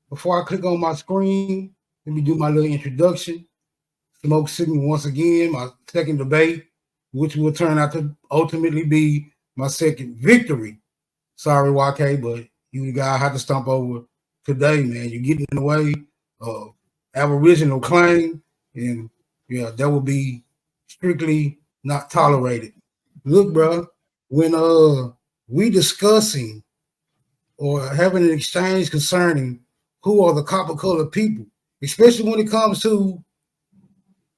before I click on my screen, let me do my little introduction. Smoke Signal once again, my second debate, which will turn out to ultimately be my second victory. Sorry, YK, but you guys have to stomp over today, man. You're getting in the way of Aboriginal claim, and yeah, that will be strictly not tolerated. Look, bro, when we discussing or having an exchange concerning who are the copper colored people, especially when it comes to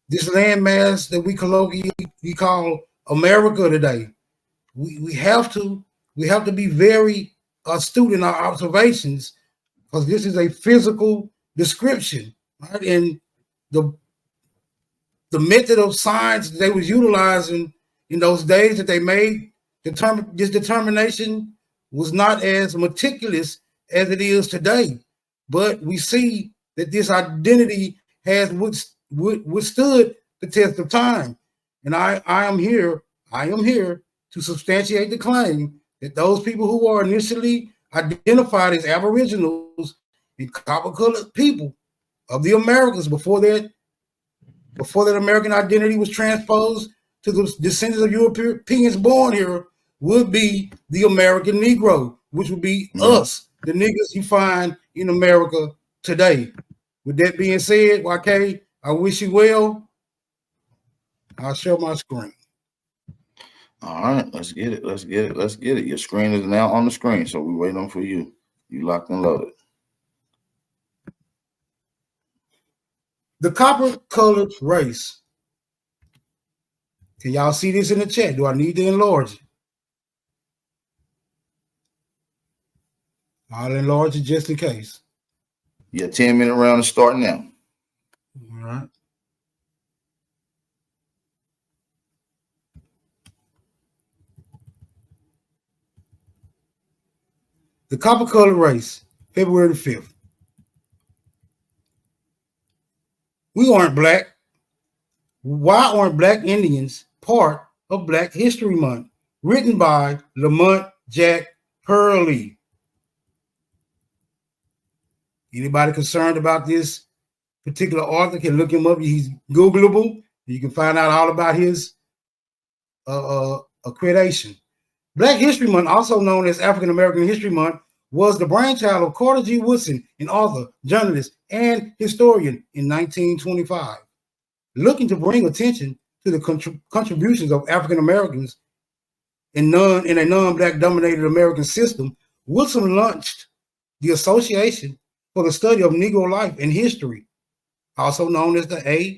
this landmass that we colloquially call America today. We have to be very astute in our observations because this is a physical description, right? And the the method of science they was utilizing in those days that they made this determination was not as meticulous as it is today. But we see that this identity has withstood the test of time. And I am here to substantiate the claim that those people who are initially identified as Aboriginals and copper-colored people of the Americas before that American identity was transposed to the descendants of Europeans born here would be the American Negro, which would be us, the niggas you find in America today. With that being said, YK, I wish you well. I'll share my screen. All right, let's get it. Let's get it. Let's get it. Your screen is now on the screen, so we're waiting on for you. You locked and loaded. The copper-colored race. Can y'all see this in the chat? Do I need to enlarge it? I'll enlarge it just in case. Yeah, 10-minute round is starting now. All right. The copper-colored race, February the 5th. We aren't black. Why aren't Black Indians part of Black History Month? Written by Lamont Jack Hurley. Anybody concerned about this particular author can look him up. He's Googleable. You can find out all about his accreditation. Black History Month, also known as African American History Month, was the brainchild of Carter G. Woodson, an author, journalist, and historian in 1925. Looking to bring attention to the contributions of African Americans in a non-Black dominated American system, Woodson launched the Association for the Study of Negro Life and History, also known as the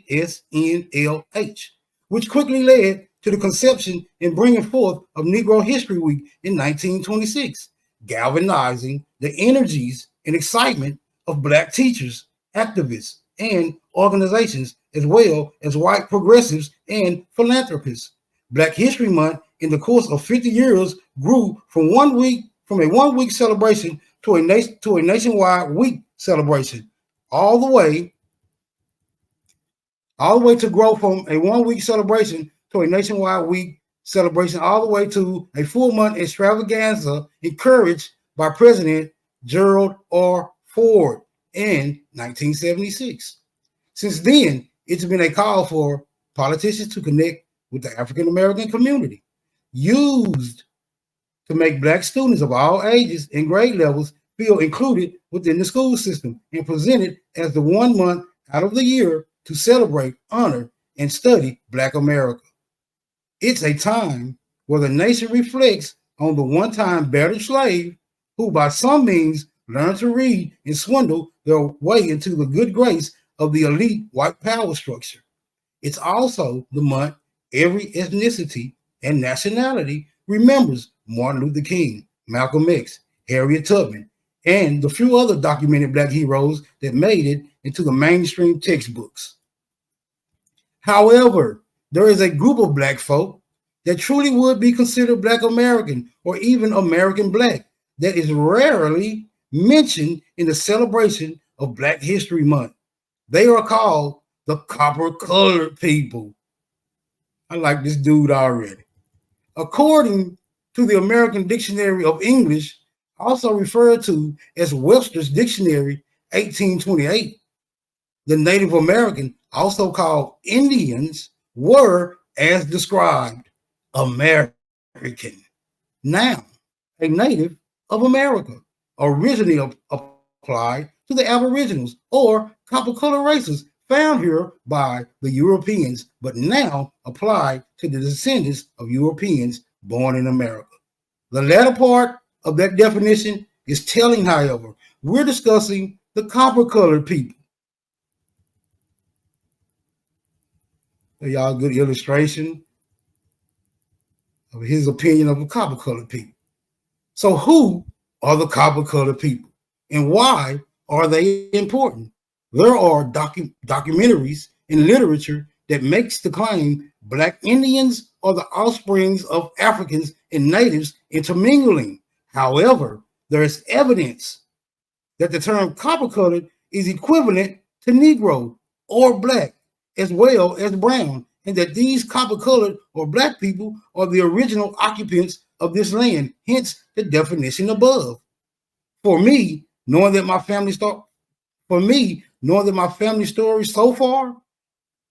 ASNLH, which quickly led to the conception and bringing forth of Negro History Week in 1926, galvanizing the energies and excitement of Black teachers, activists, and organizations, as well as white progressives and philanthropists. Black History Month, in the course of 50 years, grew from a 1 week celebration to a nationwide week celebration, all the way to grow from a 1 week celebration to a nationwide week celebration, all the way to a full month extravaganza encouraged by President Gerald R. Ford in 1976. Since then, it's been a call for politicians to connect with the African American community, used to make Black students of all ages and grade levels feel included within the school system, and presented as the 1 month out of the year to celebrate, honor, and study Black America. It's a time where the nation reflects on the one-time battered slave who by some means learned to read and swindle their way into the good grace of the elite white power structure. It's also the month every ethnicity and nationality remembers Martin Luther King, Malcolm X, Harriet Tubman, and the few other documented Black heroes that made it into the mainstream textbooks. However, there is a group of Black folk that truly would be considered Black American or even American Black that is rarely mentioned in the celebration of Black History Month. They are called the copper-colored people. I like this dude already. According to the American Dictionary of English, also referred to as Webster's Dictionary 1828. The Native American, also called Indians, were, as described, American. Now, a native of America, originally applied to the Aboriginals or copper-colored races found here by the Europeans, but now applied to the descendants of Europeans born in America. The latter part of that definition is telling, however. We're discussing the copper-colored people. Y'all, good illustration of his opinion of the copper-colored people. So who are the copper-colored people and why are they important? There are documentaries and literature that makes the claim Black Indians are the offsprings of Africans and natives intermingling. However, there is evidence that the term copper-colored is equivalent to Negro or Black as well as brown, and that these copper-colored or Black people are the original occupants of this land, hence the definition above. For me, knowing that my family story so far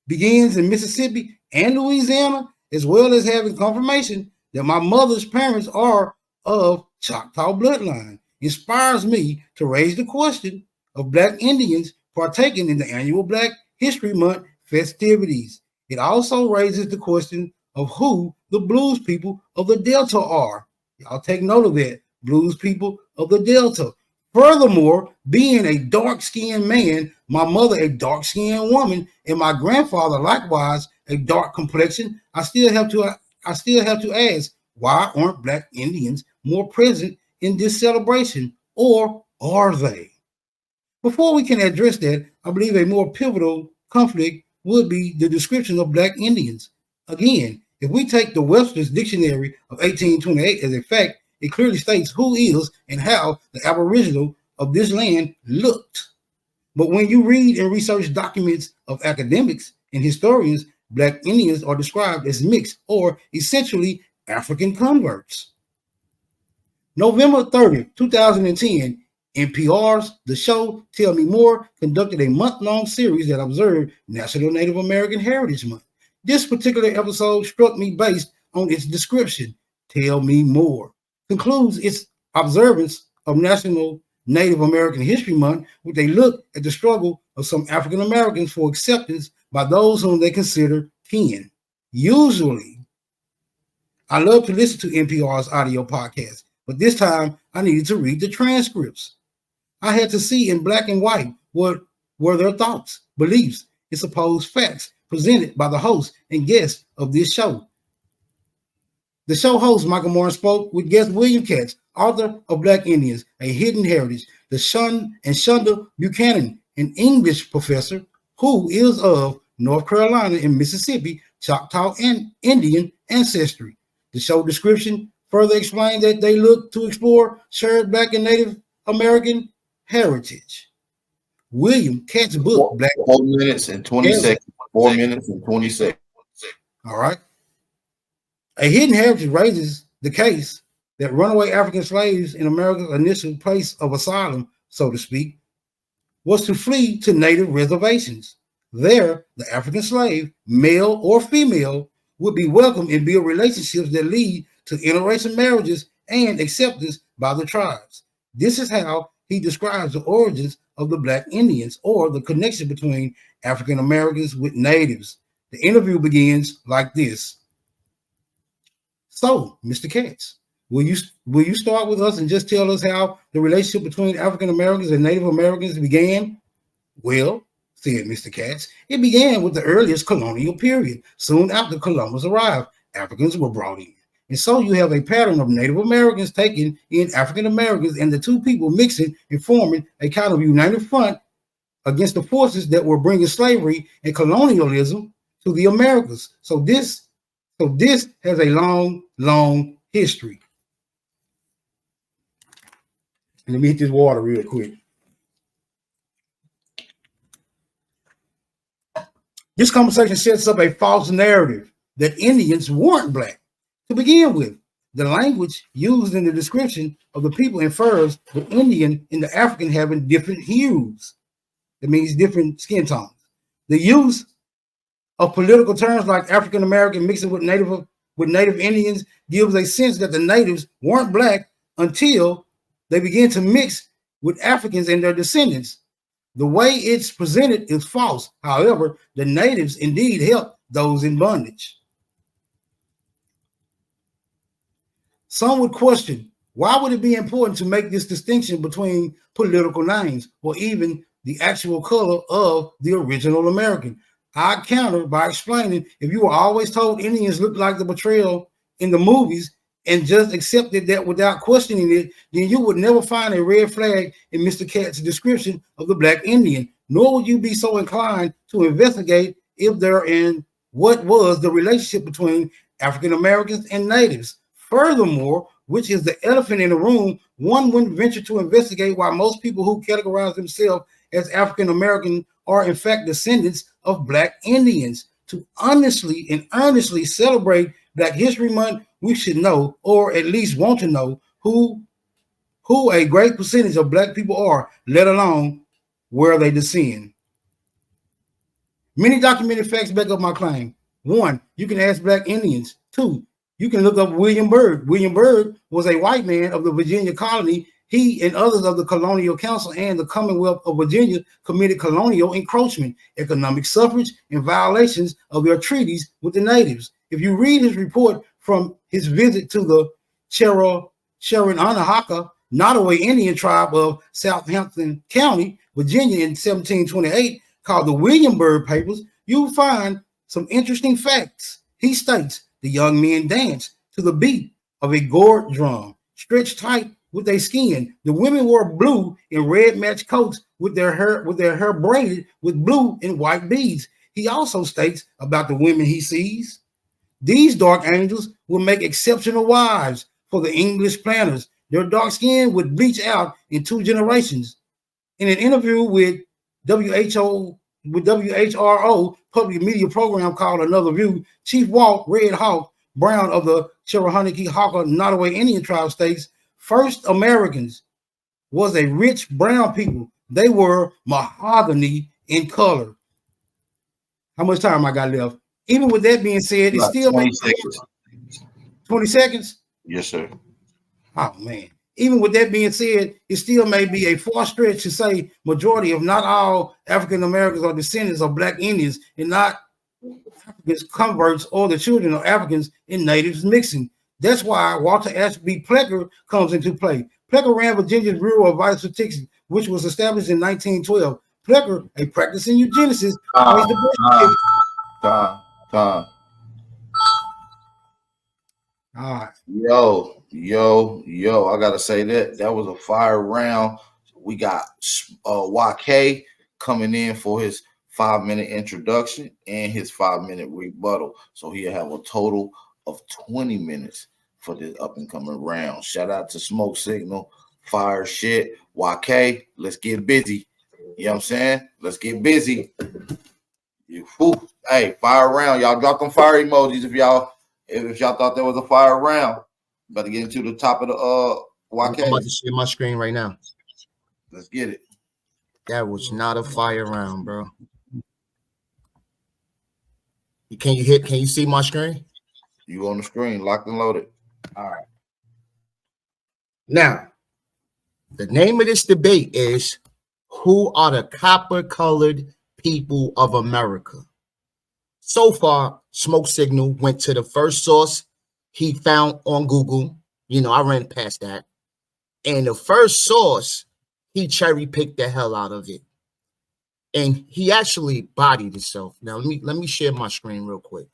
begins in Mississippi and Louisiana, as well as having confirmation that my mother's parents are of Choctaw bloodline, inspires me to raise the question of Black Indians partaking in the annual Black History Month festivities. It also raises the question of who the Blues people of the Delta are. Y'all take note of that, Blues people of the Delta. Furthermore, being a dark-skinned man, my mother a dark-skinned woman, and my grandfather likewise a dark complexion, I still have to ask, why aren't Black Indians more present in this celebration, or are they? Before we can address that, I believe a more pivotal conflict would be the description of Black Indians. Again, if we take the Webster's Dictionary of 1828 as a fact, it clearly states who is and how the Aboriginal of this land looked. But when you read and research documents of academics and historians, Black Indians are described as mixed or essentially African converts. November 30th, 2010, NPR's The Show Tell Me More conducted a month-long series that observed National Native American Heritage Month. This particular episode struck me based on its description, Tell Me More. Concludes its observance of National Native American History Month with a look at the struggle of some African Americans for acceptance by those whom they consider kin. Usually, I love to listen to NPR's audio podcast, but this time I needed to read the transcripts. I had to see in black and white what were their thoughts, beliefs, and supposed facts presented by the host and guests of this show. The show host, Michael Moore, spoke with guest William Katz, author of Black Indians, A Hidden Heritage, and Shonda Buchanan, an English professor who is of North Carolina and Mississippi, Choctaw and Indian ancestry. The show description further explained that they look to explore shared Black and Native American heritage. William Katz's book, Black 4 minutes and 20 seconds. 4 minutes and 20 seconds. All right. A Hidden Heritage raises the case that runaway African slaves in America's initial place of asylum, so to speak, was to flee to native reservations. There, the African slave, male or female, would be welcomed and build relationships that lead to interracial marriages and acceptance by the tribes. This is how he describes the origins of the Black Indians, or the connection between African Americans with natives. The interview begins like this. So, Mr. Katz, will you start with us and just tell us how the relationship between African Americans and Native Americans began? Well, said Mr. Katz, it began with the earliest colonial period. Soon after Columbus arrived, Africans were brought in. And so you have a pattern of Native Americans taking in African Americans and the two people mixing and forming a kind of united front against the forces that were bringing slavery and colonialism to the Americas. So this has a long, long history. Let me hit this water real quick. This conversation sets up a false narrative that Indians weren't Black. To begin with, The language used in the description of the people infers the Indian and the African having different hues. It means different skin tones. The use of political terms like African American mixing with native Indians gives a sense that the natives weren't black until they began to mix with Africans and their descendants. The way it's presented is false. However, the natives indeed helped those in bondage. Some would question, why would it be important to make this distinction between political names or even the actual color of the original American? I counter by explaining, if you were always told Indians looked like the portrayal in the movies and just accepted that without questioning it, then you would never find a red flag in Mr. Katz's description of the Black Indian, nor would you be so inclined to investigate if there and what was the relationship between African Americans and natives. Furthermore, which is the elephant in the room, one wouldn't venture to investigate why most people who categorize themselves as African American are in fact descendants of Black Indians. To honestly and earnestly celebrate Black History Month, we should know, or at least want to know, who a great percentage of Black people are, let alone where they descend. Many documented facts back up my claim. 1, you can ask Black Indians. 2, you can look up William Byrd. William Byrd was a white man of the Virginia colony. He and others of the Colonial Council and the Commonwealth of Virginia committed colonial encroachment, economic suffrage, and violations of their treaties with the natives. If you read his report from his visit to the Sharonahaka Nottoway Indian tribe of Southampton County, Virginia in 1728, called the William Byrd Papers, you'll find some interesting facts. He states the young men danced to the beat of a gourd drum, stretched tight with their skin. The women wore blue and red matched coats with their hair braided with blue and white beads. He also states about the women he sees. These dark angels will make exceptional wives for the English planters. Their dark skin would bleach out in 2 generations. In an interview with WHRO public media program called Another View, Chief Walt Red Hawk Brown of the Cherahuniki-Hawker Nottoway Indian tribe states, first Americans was a rich brown people. They were mahogany in color. How much time I got left? Even with that being said, it's still 20 seconds. 20 seconds? Yes, sir. Oh, man. Even with that being said, it still may be a far stretch to say majority of not all African Americans are descendants of Black Indians and not Africans converts or the children of Africans and natives mixing. That's why Walter Ashby Plecker comes into play. Plecker ran Virginia's Bureau of Statistics, which was established in 1912. Plecker, a practicing eugenicist, Time. All right. Yo, I gotta say that was a fire round. We got YK coming in for his 5-minute introduction and his 5-minute rebuttal. So he'll have a total of 20 minutes for this up and coming round. Shout out to Smoke Signal, fire shit. YK, let's get busy. You know what I'm saying? Let's get busy. Hey, fire round. Y'all drop them fire emojis if y'all thought that was a fire round. Better get into the top of the YK. I'm about to share my screen right now. Let's get it. That was not a fire round, bro. Can you see my screen? You on the screen, locked and loaded. All right. Now, the name of this debate is who are the copper-colored people of America? So far, Smoke Signal went to the first source he found on Google. You know, I ran past that. And the first source, he cherry-picked the hell out of it. And he actually bodied himself. Now, let me share my screen real quick.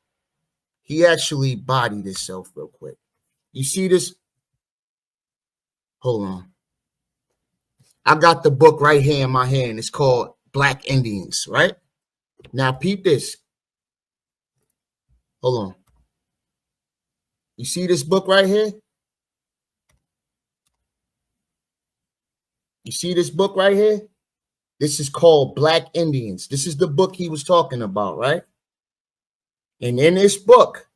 He actually bodied himself real quick. You see this? Hold on. I got the book right here in my hand. It's called Black Indians, right? Now, peep this. Hold on. You see this book right here? You see this book right here? This is called Black Indians. This is the book he was talking about, right? And in this book,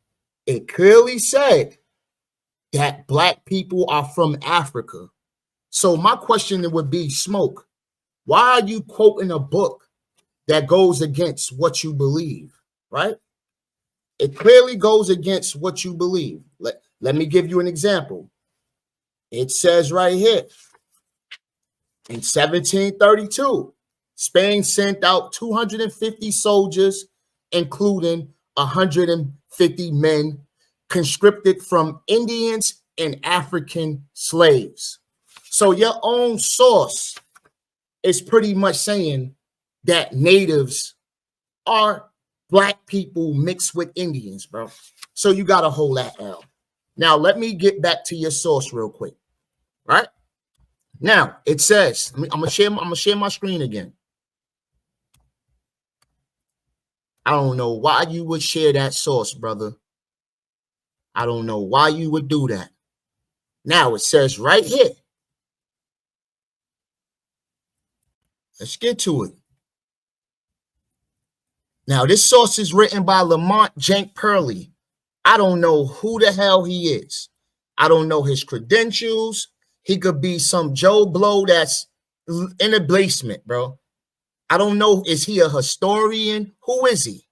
it clearly said that black people are from Africa. So my question would be, Smoke, why are you quoting a book that goes against what you believe, right? It clearly goes against what you believe. Let me give you an example. It says right here, in 1732, Spain sent out 250 soldiers, including 150 men conscripted from Indians and African slaves. So your own source is pretty much saying that natives are black people mixed with Indians, bro. So you got to hold that L. Now, let me get back to your source real quick, right? Now, it says, I'm gonna share my screen again. I don't know why you would share that source, brother. I don't know why you would do that. Now, it says right here. Let's get to it. Now, this source is written by Lamont Jank Purley. I don't know who the hell he is. I don't know his credentials. He could be some Joe Blow that's in a basement, bro. I don't know. Is he a historian? Who is he?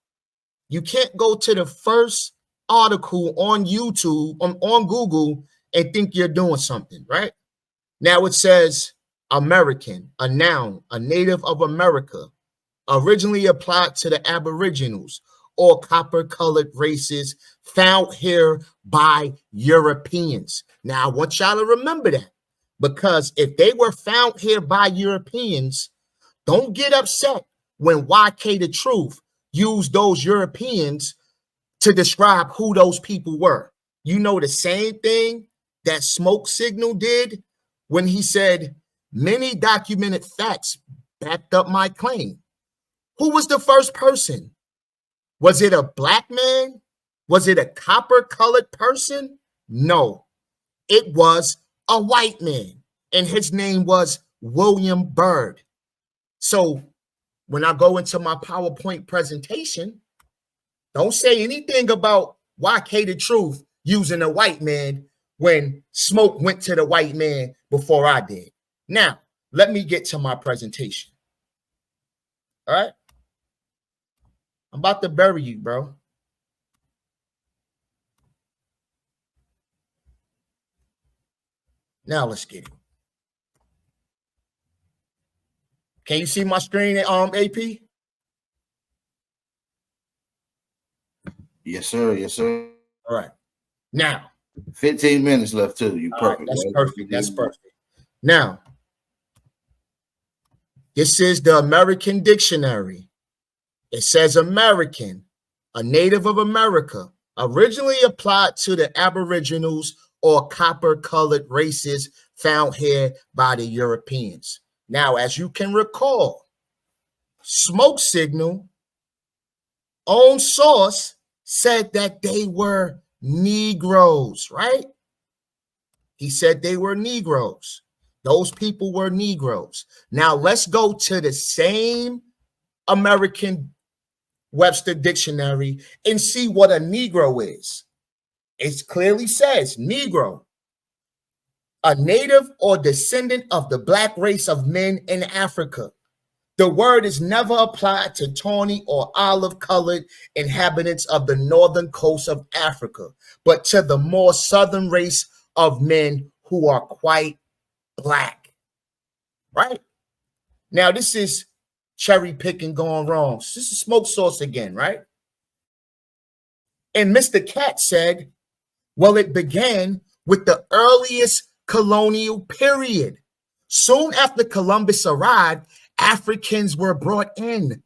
You can't go to the first article on YouTube, on Google, and think you're doing something, right? Now it says American, a noun, a native of America, originally applied to the Aboriginals or copper-colored races found here by Europeans. Now, I want y'all to remember that, because if they were found here by Europeans, don't get upset when YK the Truth used those Europeans to describe who those people were. You know, the same thing that Smoke Signal did when he said, many documented facts backed up my claim. Who was the first person? Was it a black man? Was it a copper-colored person? No, it was a white man, and his name was William Byrd. So when I go into my PowerPoint presentation, don't say anything about YK the Truth using a white man when Smoke went to the white man before I did. Now, let me get to my presentation. All right? I'm about to bury you, bro. Now let's get it. Can you see my screen, AP? Yes, sir. Yes, sir. All right. Now, 15 minutes left too. You perfect. Right, that's right? perfect. That's perfect. Now, this is the American Dictionary. It says American, a native of America, originally applied to the Aboriginals or copper-colored races found here by the Europeans. Now, as you can recall, Smoke Signal, own source, said that they were Negroes, right? He said they were Negroes. Those people were Negroes. Now, let's go to the same American Webster Dictionary and see what a Negro is. It clearly says Negro, a native or descendant of the black race of men in Africa. The word is never applied to tawny or olive-colored inhabitants of the northern coast of Africa, but to the more southern race of men who are quite black. Right? Now, this is cherry picking going wrong. This is Smoke Source again, right? And Mr. Cat said, well, it began with the earliest colonial period. Soon after Columbus arrived, Africans were brought in.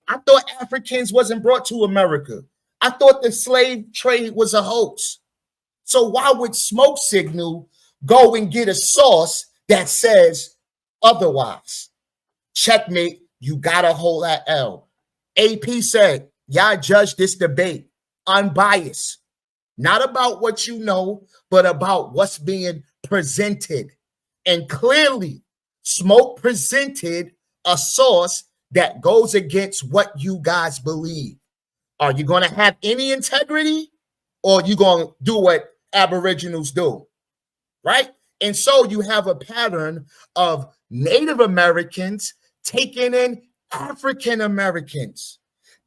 I thought Africans wasn't brought to America. I thought the slave trade was a hoax. So why would Smoke Signal go and get a source that says otherwise? Checkmate, you gotta hold that L. AP said, y'all judge this debate unbiased, not about what you know, but about what's being presented. And clearly, Smoke presented a source that goes against what you guys believe. Are you going to have any integrity, or are you going to do what Aboriginals do, right? And so you have a pattern of Native Americans taking in African Americans.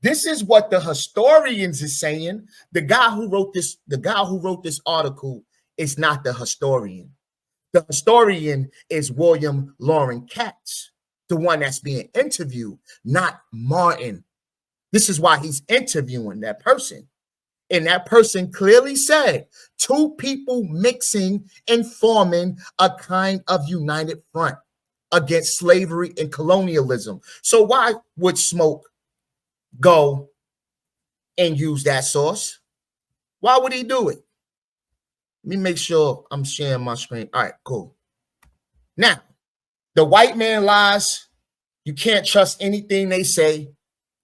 This is what the historians is saying. The guy who wrote this article is not the historian. The historian is William Loren Katz, the one that's being interviewed, not Martin. This is why he's interviewing that person. And that person clearly said 2 people mixing and forming a kind of united front against slavery and colonialism. So why would Smoke go and use that source? Why would he do it? Let me make sure I'm sharing my screen. All right, cool. Now, the white man lies. You can't trust anything they say.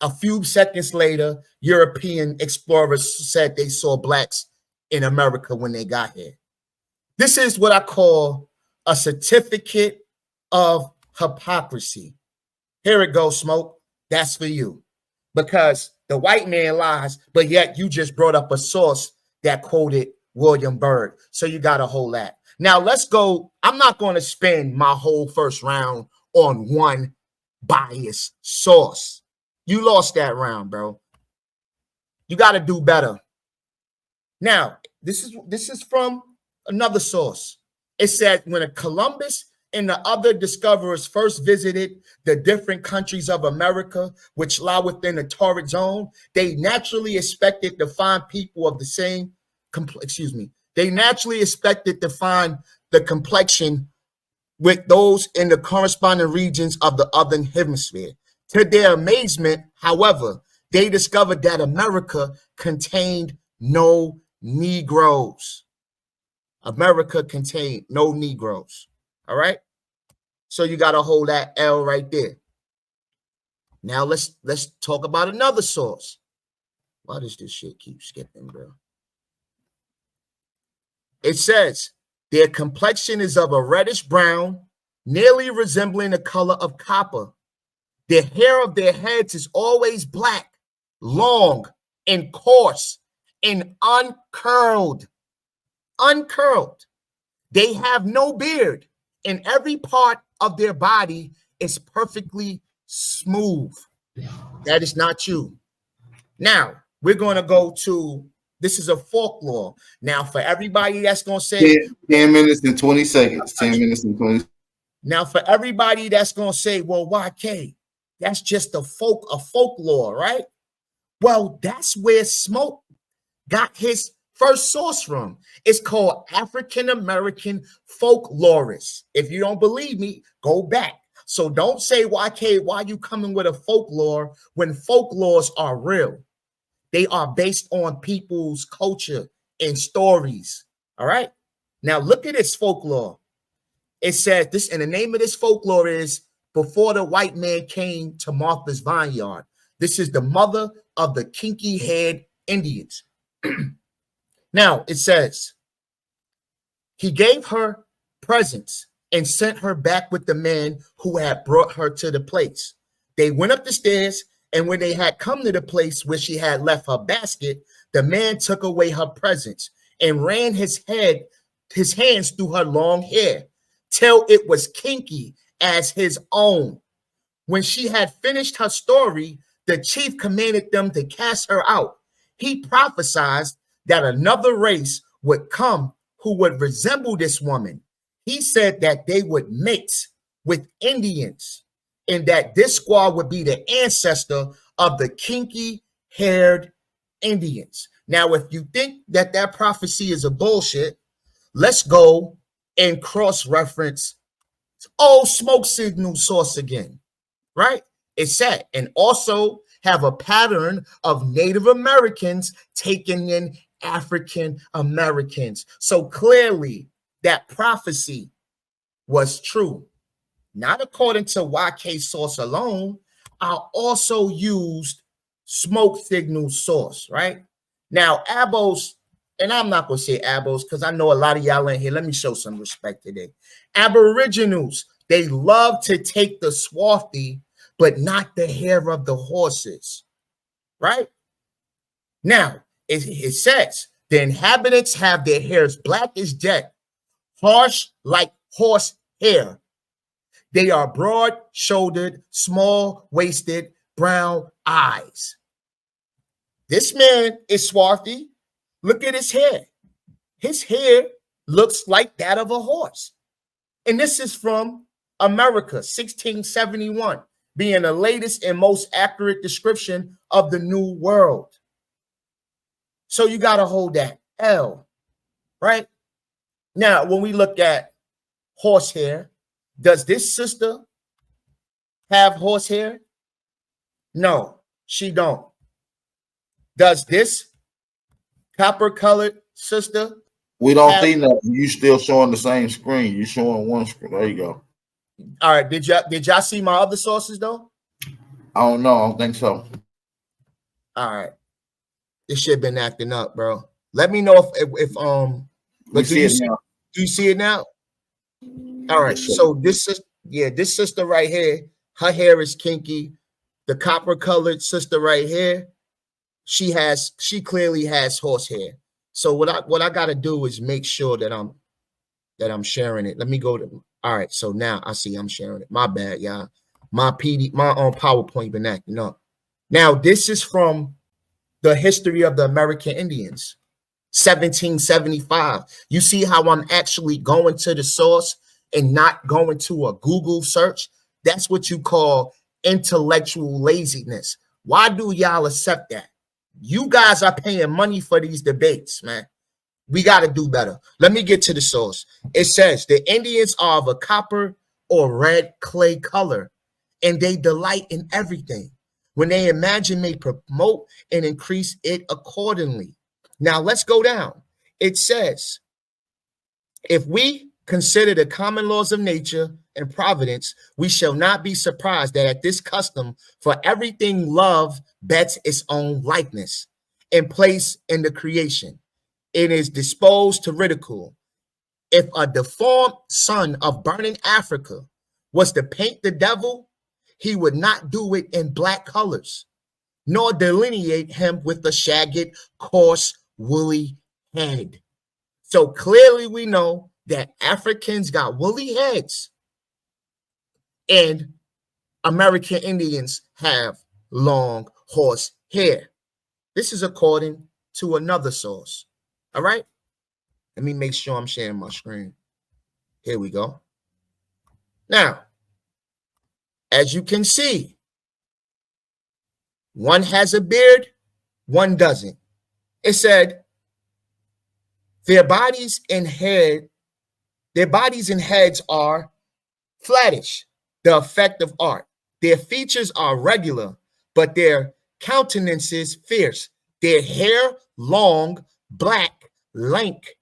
A few seconds later, European explorers said they saw blacks in America when they got here. This is what I call a certificate of hypocrisy. Here it goes, Smoke. That's for you. Because the white man lies, but yet you just brought up a source that quoted William Byrd. So you got to hold that. Now let's go. I'm not going to spend my whole first round on one biased source. You lost that round, bro. You got to do better. Now, this is from another source. It said when Columbus and the other discoverers first visited the different countries of America, which lie within the torrid zone, they naturally expected to find people of the same, they naturally expected to find the complexion with those in the corresponding regions of the other hemisphere. To their amazement, however, they discovered that America contained no Negroes. America contained no Negroes. All right. So you got to hold that L right there. Now let's talk about another source. Why does this shit keep skipping, bro? It says their complexion is of a reddish brown, nearly resembling the color of copper. The hair of their heads is always black, long and coarse and uncurled. Uncurled. They have no beard, and every part of their body is perfectly smooth. That is not you. Now, we're going to go to, this is a folklore. Now, for everybody that's going to say 10 minutes and 20 seconds. 10 minutes and 20. Now, for everybody that's going to say, well, YK, that's just a folklore, right? Well, that's where Smoke got his first source from. It's called African American folklorists. If you don't believe me, go back. So don't say, YK, why you coming with a folklore when folklores are real? They are based on people's culture and stories. All right. Now look at this folklore. It says this, and the name of this folklore is Before the White Man Came to Martha's Vineyard. This is the mother of the kinky-haired Indians. Now it says, he gave her presents and sent her back with the man who had brought her to the place. They went up the stairs, and when they had come to the place where she had left her basket, the man took away her presents and ran his hands through her long hair till it was kinky as his own. When she had finished her story, the chief commanded them to cast her out. He prophesied that another race would come who would resemble this woman. He said that they would mix with Indians and that this squad would be the ancestor of the kinky-haired Indians. Now, if you think that that prophecy is a bullshit, let's go and cross-reference old smoke signal source again, right? It said, and also have a pattern of Native Americans taking in African Americans. So clearly that prophecy was true. Not according to YK source alone. I also used smoke signal source, right? Now, Abos, and I'm not going to say Abos because I know a lot of y'all in here. Let me show some respect today. Aboriginals, they love to take the swarthy, but not the hair of the horses, right? Now, it says The inhabitants have their hairs black as jet, harsh like horse hair. They are broad-shouldered, small-waisted, brown eyes. This man is swarthy. Look at his hair. His hair looks like that of a horse. And this is from America, 1671, being the latest and most accurate description of the New World. So you got to hold that L, right? Now, when we look at horsehair, does this sister have horsehair? No, she don't. Does this copper-colored sister? We don't see that. You still showing the same screen. You showing one screen. There you go. All right. Did y'all see my other sources though? I don't know. I don't think so. All right. This shit been acting up, bro. Let me know if We see it now. do you see it now? All right. So this sister right here, her hair is kinky. The copper-colored sister right here, she clearly has horsehair. So what I gotta do is make sure that I'm sharing it. Let me go to. All right. So now I see I'm sharing it. My bad, y'all. My PowerPoint been acting up. Now this is from the history of the American Indians, 1775. You see how I'm actually going to the source and not going to a Google search? That's what you call intellectual laziness. Why do y'all accept that? You guys are paying money for these debates, man. We got to do better. Let me get to the source. It says the Indians are of a copper or red clay color, and they delight in everything. When they imagine, they promote and increase it accordingly. Now let's go down. It says, if we consider the common laws of nature and providence, we shall not be surprised that at this custom, for everything love bets its own likeness and place in the creation. It is disposed to ridicule. If a deformed son of burning Africa was to paint the devil, he would not do it in black colors, nor delineate him with a shagged, coarse, woolly head. So clearly we know that Africans got woolly heads and American Indians have long horse hair. This is according to another source. All right. Let me make sure I'm sharing my screen. Here we go. Now, as you can see, one has a beard, one doesn't. It said their bodies and heads are flattish, the effect of art. Their features are regular, but their countenances fierce. Their hair long, black, lank,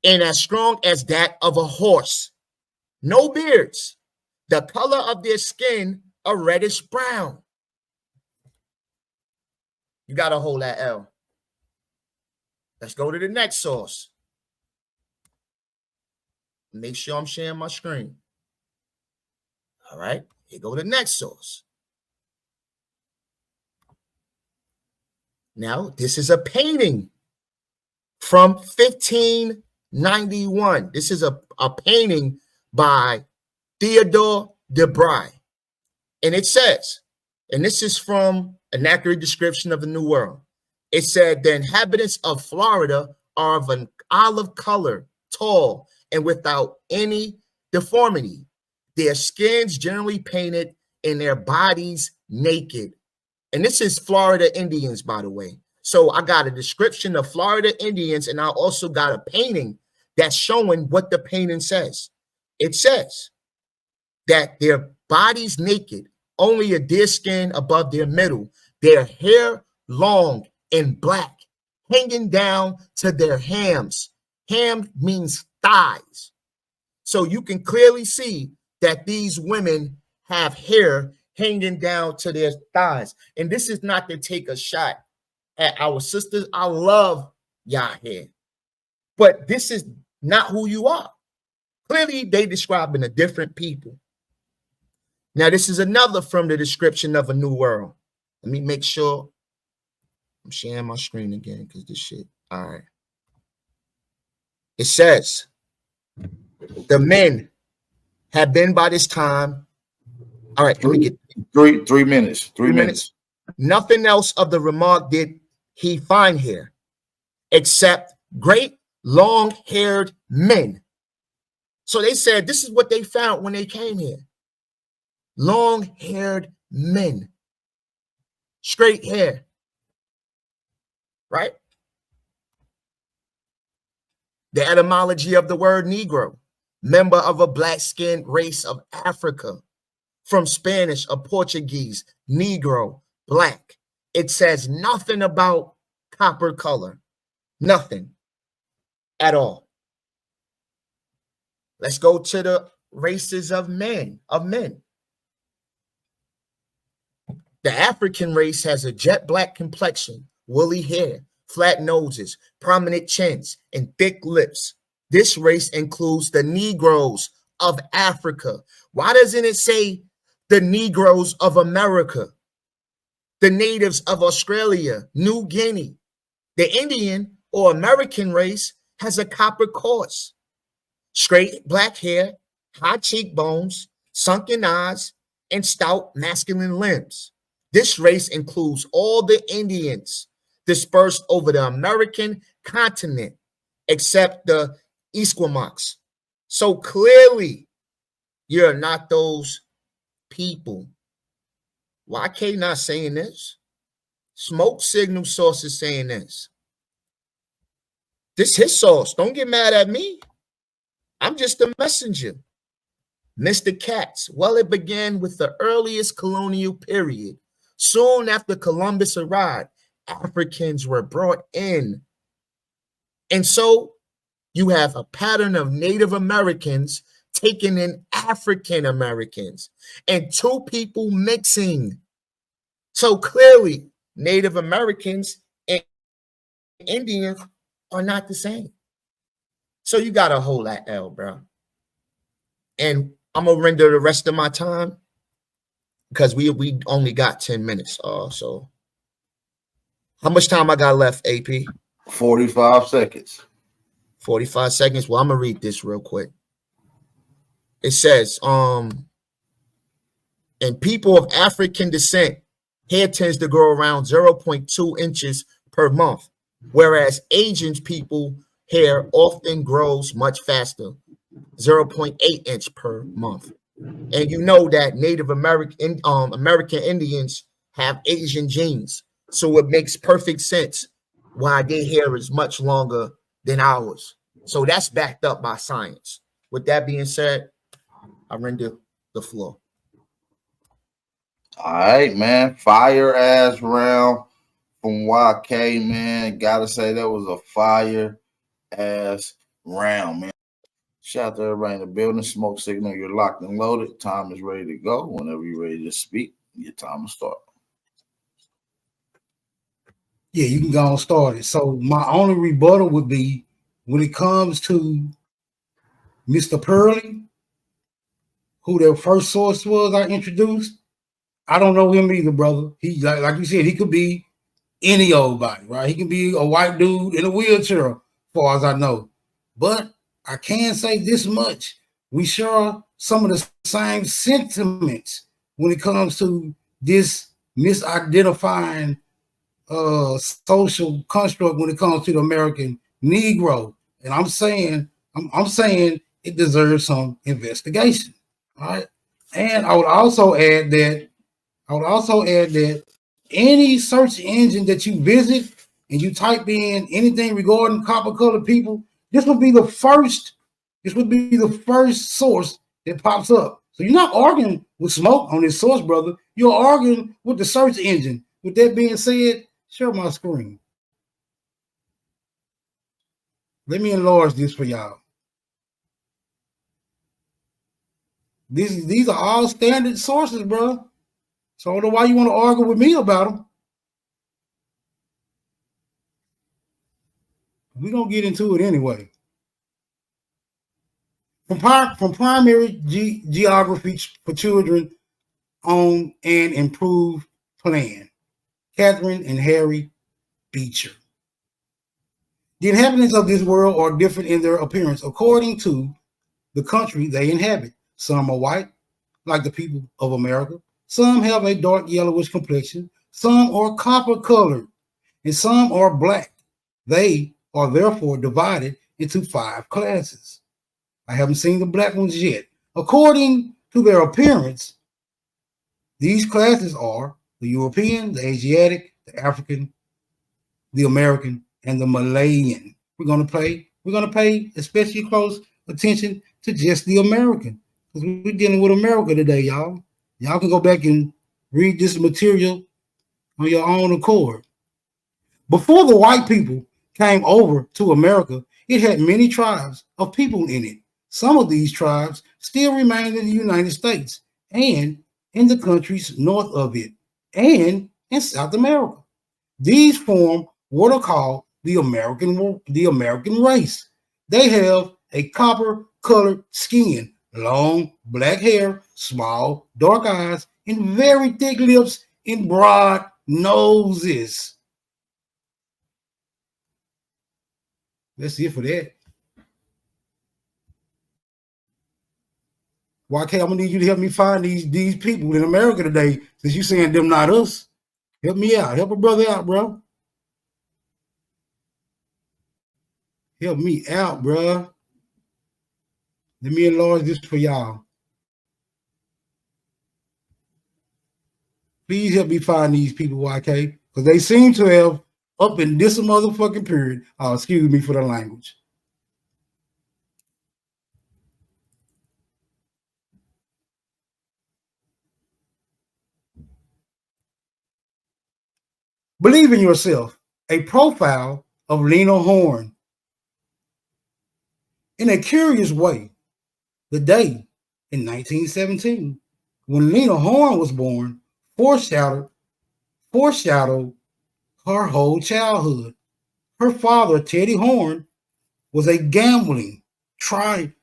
and as strong as that of a horse. No beards. The color of their skin a reddish brown. You got to hold that L. Let's go to the next source. Make sure I'm sharing my screen. All right, here go the next source. Now, this is a painting from 1591. This is a painting by Theodore de Bry. And it says, and this is from an accurate description of the New World. It said, the inhabitants of Florida are of an olive color, tall, and without any deformity. Their skins generally painted and their bodies naked. And this is Florida Indians, by the way. So I got a description of Florida Indians, and I also got a painting that's showing what the painting says. It says that their bodies naked, only a deer skin above their middle, their hair long and black, hanging down to their hams. Ham means thighs. So you can clearly see that these women have hair hanging down to their thighs. And this is not to take a shot at our sisters. I love y'all hair, but this is not who you are. Clearly, they describing a different people. Now, this is another from the description of a New World. Let me make sure I'm sharing my screen again because this shit. All right. It says the men have been by this time. All right, let me get 3 minutes. 3 minutes. Nothing else of the remark did he find here, except great long-haired men. So they said this is what they found when they came here. Long-haired men. Straight hair. Right? The etymology of the word Negro, member of a black-skinned race of Africa, from Spanish or Portuguese, Negro, black. It says nothing about copper color. Nothing at all. Let's go to the races of men. The African race has a jet black complexion, woolly hair, flat noses, prominent chins, and thick lips. This race includes the Negroes of Africa. Why doesn't it say the Negroes of America? The natives of Australia, New Guinea. The Indian or American race has a copper quartz, straight black hair, high cheekbones, sunken eyes, and stout masculine limbs. This race includes all the Indians dispersed over the American continent, except the Esquimaux. So clearly, you're not those people. YK not saying this. Smoke signal source is saying this. This his source. Don't get mad at me. I'm just a messenger. Mr. Katz. Well, it began with the earliest colonial period. Soon after Columbus arrived, Africans were brought in. And so you have a pattern of Native Americans taking in African Americans and two people mixing. So clearly, Native Americans and Indians are not the same. So you got to hold that L, bro. And I'm going to render the rest of my time because we only got 10 minutes. So how much time I got left, AP? 45 seconds. 45 seconds. Well, I'm going to read this real quick. It says, in people of African descent, hair tends to grow around 0.2 inches per month, whereas Asian people hair often grows much faster, 0.8 inch per month. And you know that Native American Indians have Asian genes, so it makes perfect sense why their hair is much longer than ours. So that's backed up by science. With that being said, I render the floor. All right, man. Fire ass round from YK, man. Gotta say that was a fire ass round, man. Shout out to everybody in the building. Smoke signal, you're locked and loaded. Time is ready to go. Whenever you're ready to speak, your time to start. Yeah, you can go and start it. So my only rebuttal would be when it comes to Mr. Pearly, who their first source was I introduced. I don't know him either, brother. He like you said, he could be any old body, right? He can be a white dude in a wheelchair, as far as I know. But I can say this much. We share some of the same sentiments when it comes to this misidentifying social construct when it comes to the American Negro. And I'm saying it deserves some investigation. All right. And I would also add that any search engine that you visit and you type in anything regarding copper colored people, this would be the first source that pops up. So you're not arguing with Smoke on this source, brother. You're arguing with the search engine. With that being said, share my screen. Let me enlarge this for y'all. These are all standard sources, bro. So I don't know why you want to argue with me about them. We're going to get into it anyway. From primary geography for children on an improved plan. Catherine and Harry feature. The inhabitants of this world are different in their appearance according to the country they inhabit. Some are white, like the people of America. Some have a dark yellowish complexion. Some are copper colored, and some are black. They are therefore divided into 5 classes. I haven't seen the black ones yet. According to their appearance, these classes are the European, the Asiatic, the African, the American, and the Malayan. We're gonna pay especially close attention to just the American, because we're dealing with America today, y'all. Y'all can go back and read this material on your own accord. Before the white people came over to America, it had many tribes of people in it. Some of these tribes still remain in the United States and in the countries north of it and in South America. These form what are called the American race. They have a copper-colored skin, long black hair, small dark eyes, and very thick lips and broad noses. That's it for that. YK, I'm gonna need you to help me find these people in America today, since you saying them not us. Help me out. Help a brother out, bro. Help me out, bro. Let me enlarge this for y'all. Please help me find these people, YK, because they seem to have up in this motherfucking period. Excuse me for the language. Believe in yourself. A profile of Lena Horne. In a curious way, the day in 1917, when Lena Horne was born, foreshadowed her whole childhood. Her father, Teddy Horne, was a gambling, trying.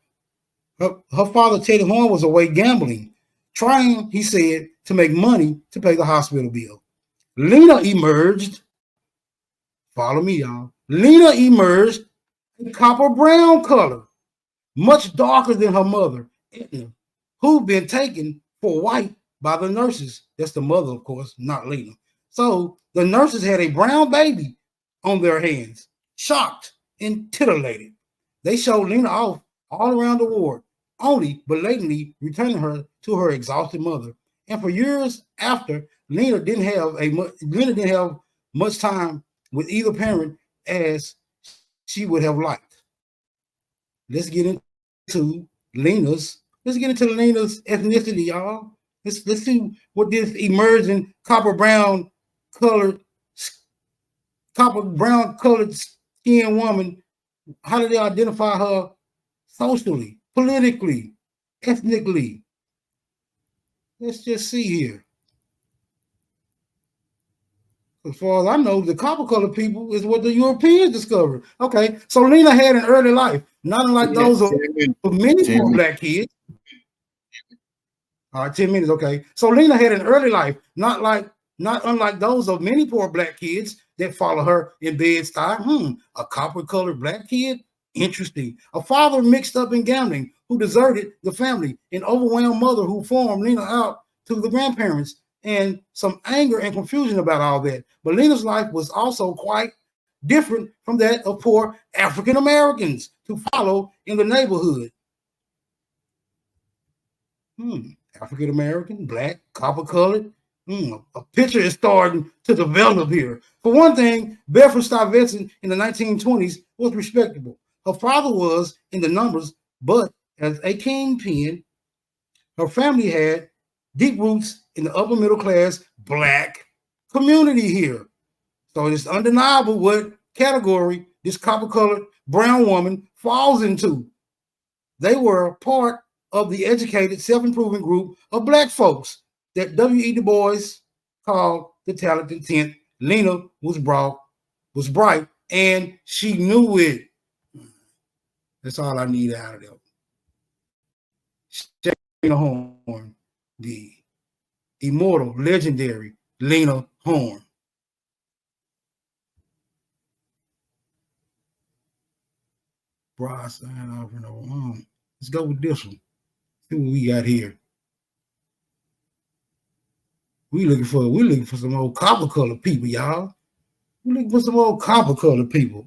Her father, Teddy Horne, was away gambling, trying, he said, to make money to pay the hospital bill. Lena emerged. Follow me, y'all. Lena emerged in copper brown color, much darker than her mother, Edna, who'd been taken for white by the nurses. That's the mother, of course, not Lena. So the nurses had a brown baby on their hands, shocked and titillated. They showed Lena off all around the ward, only belatedly returning her to her exhausted mother. And for years after, Lena didn't have much time with either parent as she would have liked. Let's get into Lena's ethnicity, y'all. Let's see what this emerging copper brown colored skin woman, how do they identify her socially, politically, ethnically? Let's just see here. As far as I know, the copper colored people is what the Europeans discovered. Okay, so Lena had an early life, not unlike those of many poor black kids. All right, 10 minutes, okay. So Lena had an early life, not unlike those of many poor black kids that follow her in Bed-Stuy. A copper-colored black kid? Interesting. A father mixed up in gambling who deserted the family, an overwhelmed mother who farmed Lena out to the grandparents, and some anger and confusion about all that. But Lena's life was also quite different from that of poor African Americans to follow in the neighborhood. African American, black, copper colored. A picture is starting to develop here. For one thing, Bedford Stuyvesant in the 1920s was respectable. Her father was in the numbers, but as a kingpin, her family had deep roots in the upper middle class black community here. So it's undeniable what category this copper-colored brown woman falls into. They were part of the educated, self-improving group of black folks that W.E. Du Bois called the talented 10th. Lena was bright, and she knew it. That's all I need out of them. Lena Horne, the immortal, legendary Lena Horne. Broadside offering. Let's go with this one. See what we got here. We looking for some old copper colored people, y'all. We looking for some old copper colored people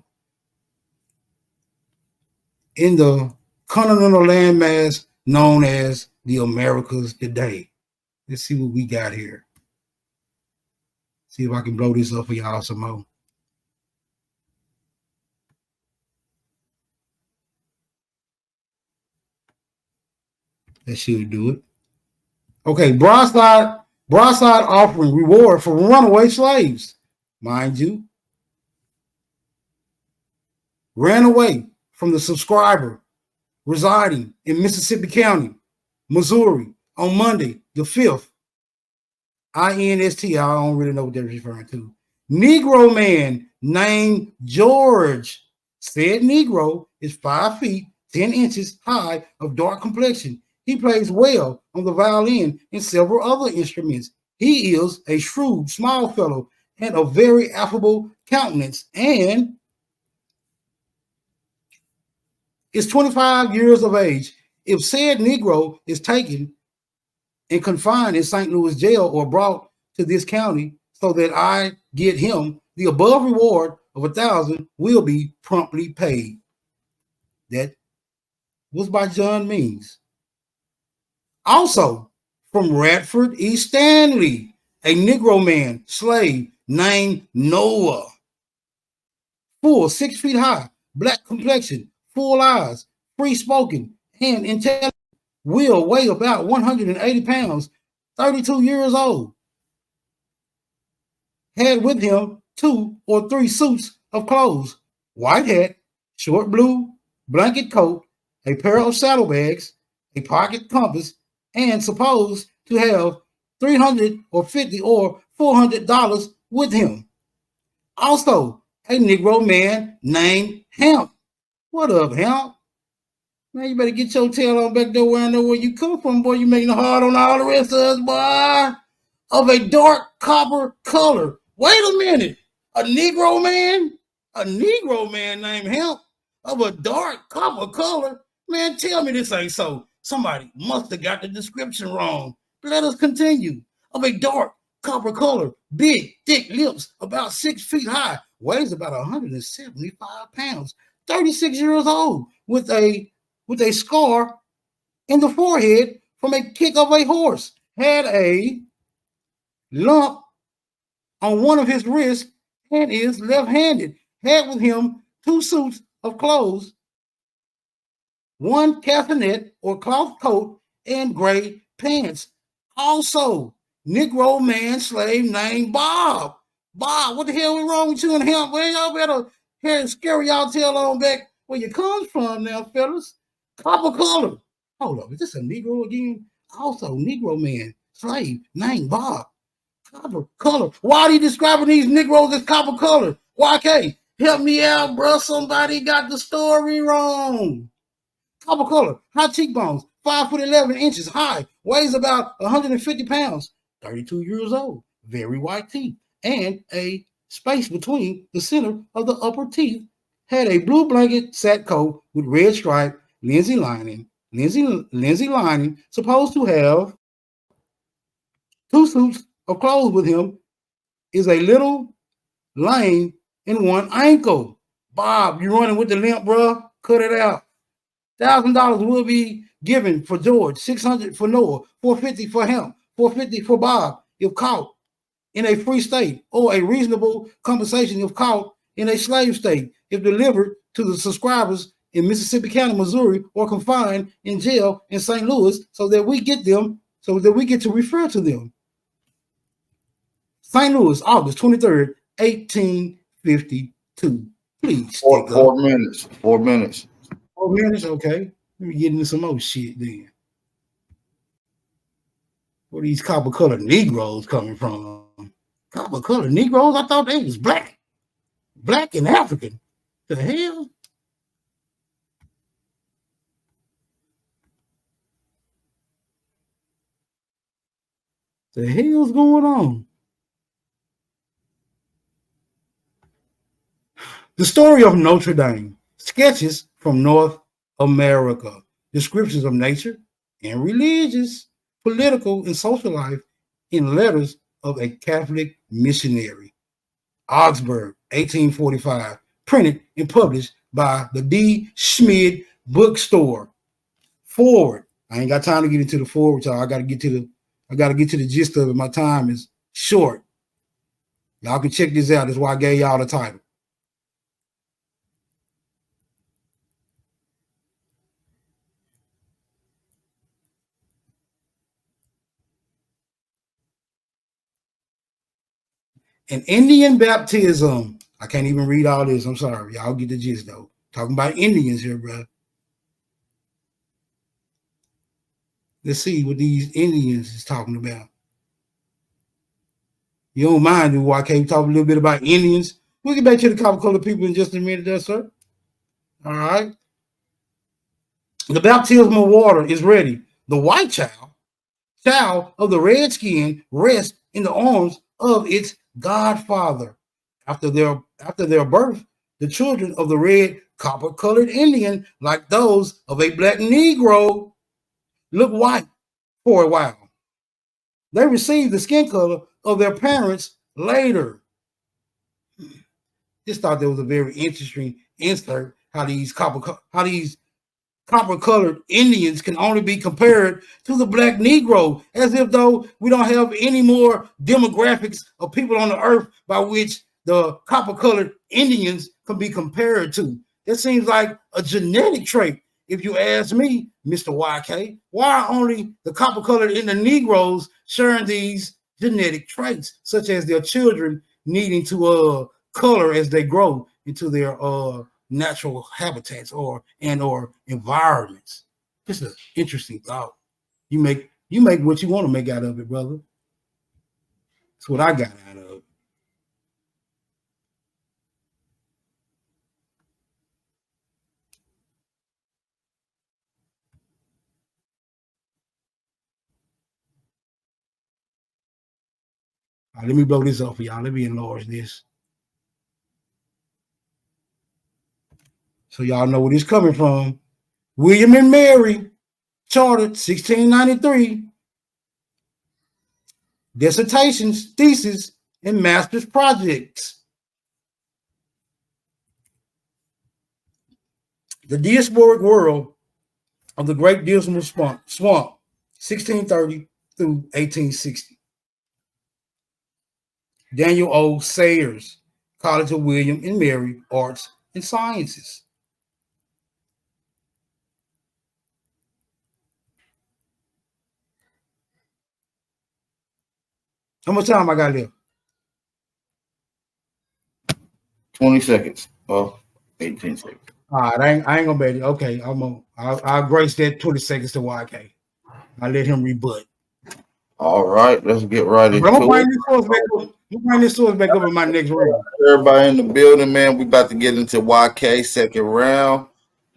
in the continental landmass known as the Americas today. Let's see what we got here. See if I can blow this up for y'all some more. That should do it. Okay, broadside offering reward for runaway slaves. Mind you, ran away from the subscriber residing in Mississippi County, Missouri on Monday, the 5th. INST, I don't really know what they're referring to. Negro man named George. Said Negro is 5 feet, 10 inches high, of dark complexion. He plays well on the violin and several other instruments. He is a shrewd, small fellow and a very affable countenance, and is 25 years of age. If said Negro is taken and confined in St. Louis jail or brought to this county so that I get him, the above reward of $1,000 will be promptly paid. That was by John Means. Also, from Radford, East Stanley, a Negro man, slave named Noah. Full, 6 feet high, black complexion, full eyes, free spoken, and intelligent. Will weigh about 180 pounds, 32 years old. Had with him 2 or 3 suits of clothes, white hat, short blue blanket coat, a pair of saddlebags, a pocket compass, and supposed to have $350 or $400 with him. Also, a Negro man named Hamp. What up, Hamp? Man, you better get your tail on back there where I know where you come from, boy. You making it hard on all the rest of us, boy. Of a dark copper color. Wait a minute. A Negro man? A Negro man named Hamp of a dark copper color? Man, tell me this ain't so. Somebody must have got the description wrong. Let us continue. Of a dark copper color, big, thick lips, about 6 feet high, weighs about 175 pounds, 36 years old, with a scar in the forehead from a kick of a horse, had a lump on one of his wrists and is left-handed, had with him 2 suits of clothes, 1 castanet or cloth coat, and gray pants. Also, Negro man slave named Bob. Bob, what the hell is wrong with you and him? Well, y'all better hear and scary y'all tail on back where you come from now, fellas. Copper color. Hold up, is this a Negro again? Also, Negro man slave named Bob. Copper color. Why are you describing these Negroes as copper color? YK, help me out, bro. Somebody got the story wrong. Copper color, high cheekbones, 5'11" high, weighs about 150 pounds, 32 years old, very white teeth, and a space between the center of the upper teeth. Had a blue blanket sack coat with red stripe, linsey lining, supposed to have 2 suits of clothes with him, is a little lame in one ankle. Bob, you running with the limp, bro? Cut it out. $1,000 will be given for George, $600 for Noah, $450 for him, $450 for Bob if caught in a free state, or a reasonable compensation if caught in a slave state, if delivered to the subscribers in Mississippi County, Missouri, or confined in jail in St. Louis, so that we get to refer to them. St. Louis, August 23rd, 1852. Please stick up. 4 minutes. 4 minutes. 4 minutes, okay. Let me get into some more shit then. Where these copper colored Negroes coming from? Copper colored Negroes? I thought they was black. Black and African. The hell? The hell's going on? The Story of Notre Dame. Sketches from North America. Descriptions of nature and religious, political, and social life in letters of a Catholic missionary. Augsburg, 1845. Printed and published by the D. Schmid Bookstore. Forward. I ain't got time to get into the forward, y'all. I gotta get to the gist of it. My time is short. Y'all can check this out. That's why I gave y'all the title. An Indian baptism. I can't even read all this. I'm sorry. Y'all get the gist, though. Talking about Indians here, bro. Let's see what these Indians is talking about. You don't mind, do YK talk a little bit about Indians? We'll get back to the copper-colored people in just a minute there, sir. All right. The baptismal water is ready. The white child of the red skin, rests in the arms of its godfather. After their birth, the children of the red copper-colored Indian, like those of a black Negro, look white for a while. They receive the skin color of their parents later. Just thought that was a very interesting insert. How these copper-colored Indians can only be compared to the black Negro, as if though we don't have any more demographics of people on the earth by which the copper-colored Indians can be compared to. That seems like a genetic trait. If you ask me, Mr. YK, why are only the copper-colored and the Negroes sharing these genetic traits, such as their children needing to color as they grow into their natural habitats or environments? Just an interesting thought. You make what you want to make out of it, brother. That's what I got out of it. All right, let me blow this up for y'all. Let me enlarge this, so y'all know where this coming from. William and Mary, chartered 1693. Dissertations, thesis, and master's projects. The diasporic world of the Great Dismal Swamp, 1630 through 1860. Daniel O. Sayers, College of William and Mary, Arts and Sciences. How much time I got left? 20 seconds. Oh, 18 seconds. All right, I ain't gonna bet it. Okay, I'll grace that 20 seconds to YK. I'll let him rebut. All right, let's get right into it. I'm gonna bring this source back up in my next round. Everybody in the building, man. We about to get into YK second round.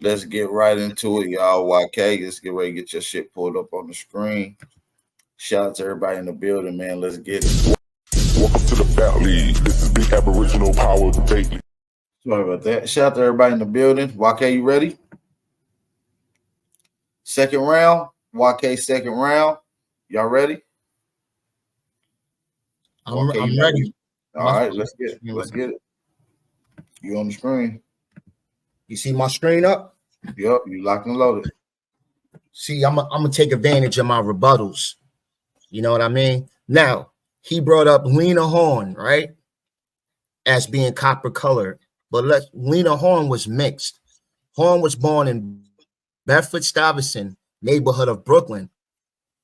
Let's get right into it, y'all. YK, let's get ready to get your shit pulled up on the screen. Shout out to everybody in the building, man. Let's get it. Welcome to the Valley. This is the Aboriginal Power Debate. Sorry about that. Shout out to everybody in the building. YK, you ready? Second round. YK second round. Y'all ready? I'm ready. All right, let's get it. Let's get it. You on the screen. You see my screen up? Yep, you locked and loaded. See, I'm gonna take advantage of my rebuttals. You know what I mean? Now, he brought up Lena Horne, right? As being copper colored. But Lena Horne was mixed. Horne was born in Bedford-Stuyvesant neighborhood of Brooklyn.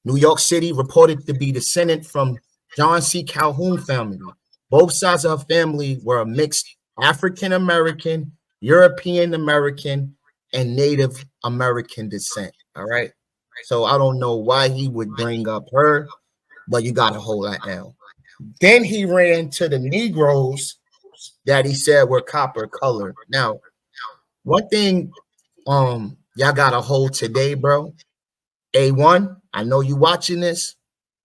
New York City, reported to be descendant from John C. Calhoun family. Both sides of her family were a mixed African-American, European-American, and Native American descent. All right. So I don't know why he would bring up her, but you got to hold that down. Then he ran to the Negroes that he said were copper colored. Now, one thing y'all got to hold today, bro. A1, I know you watching this.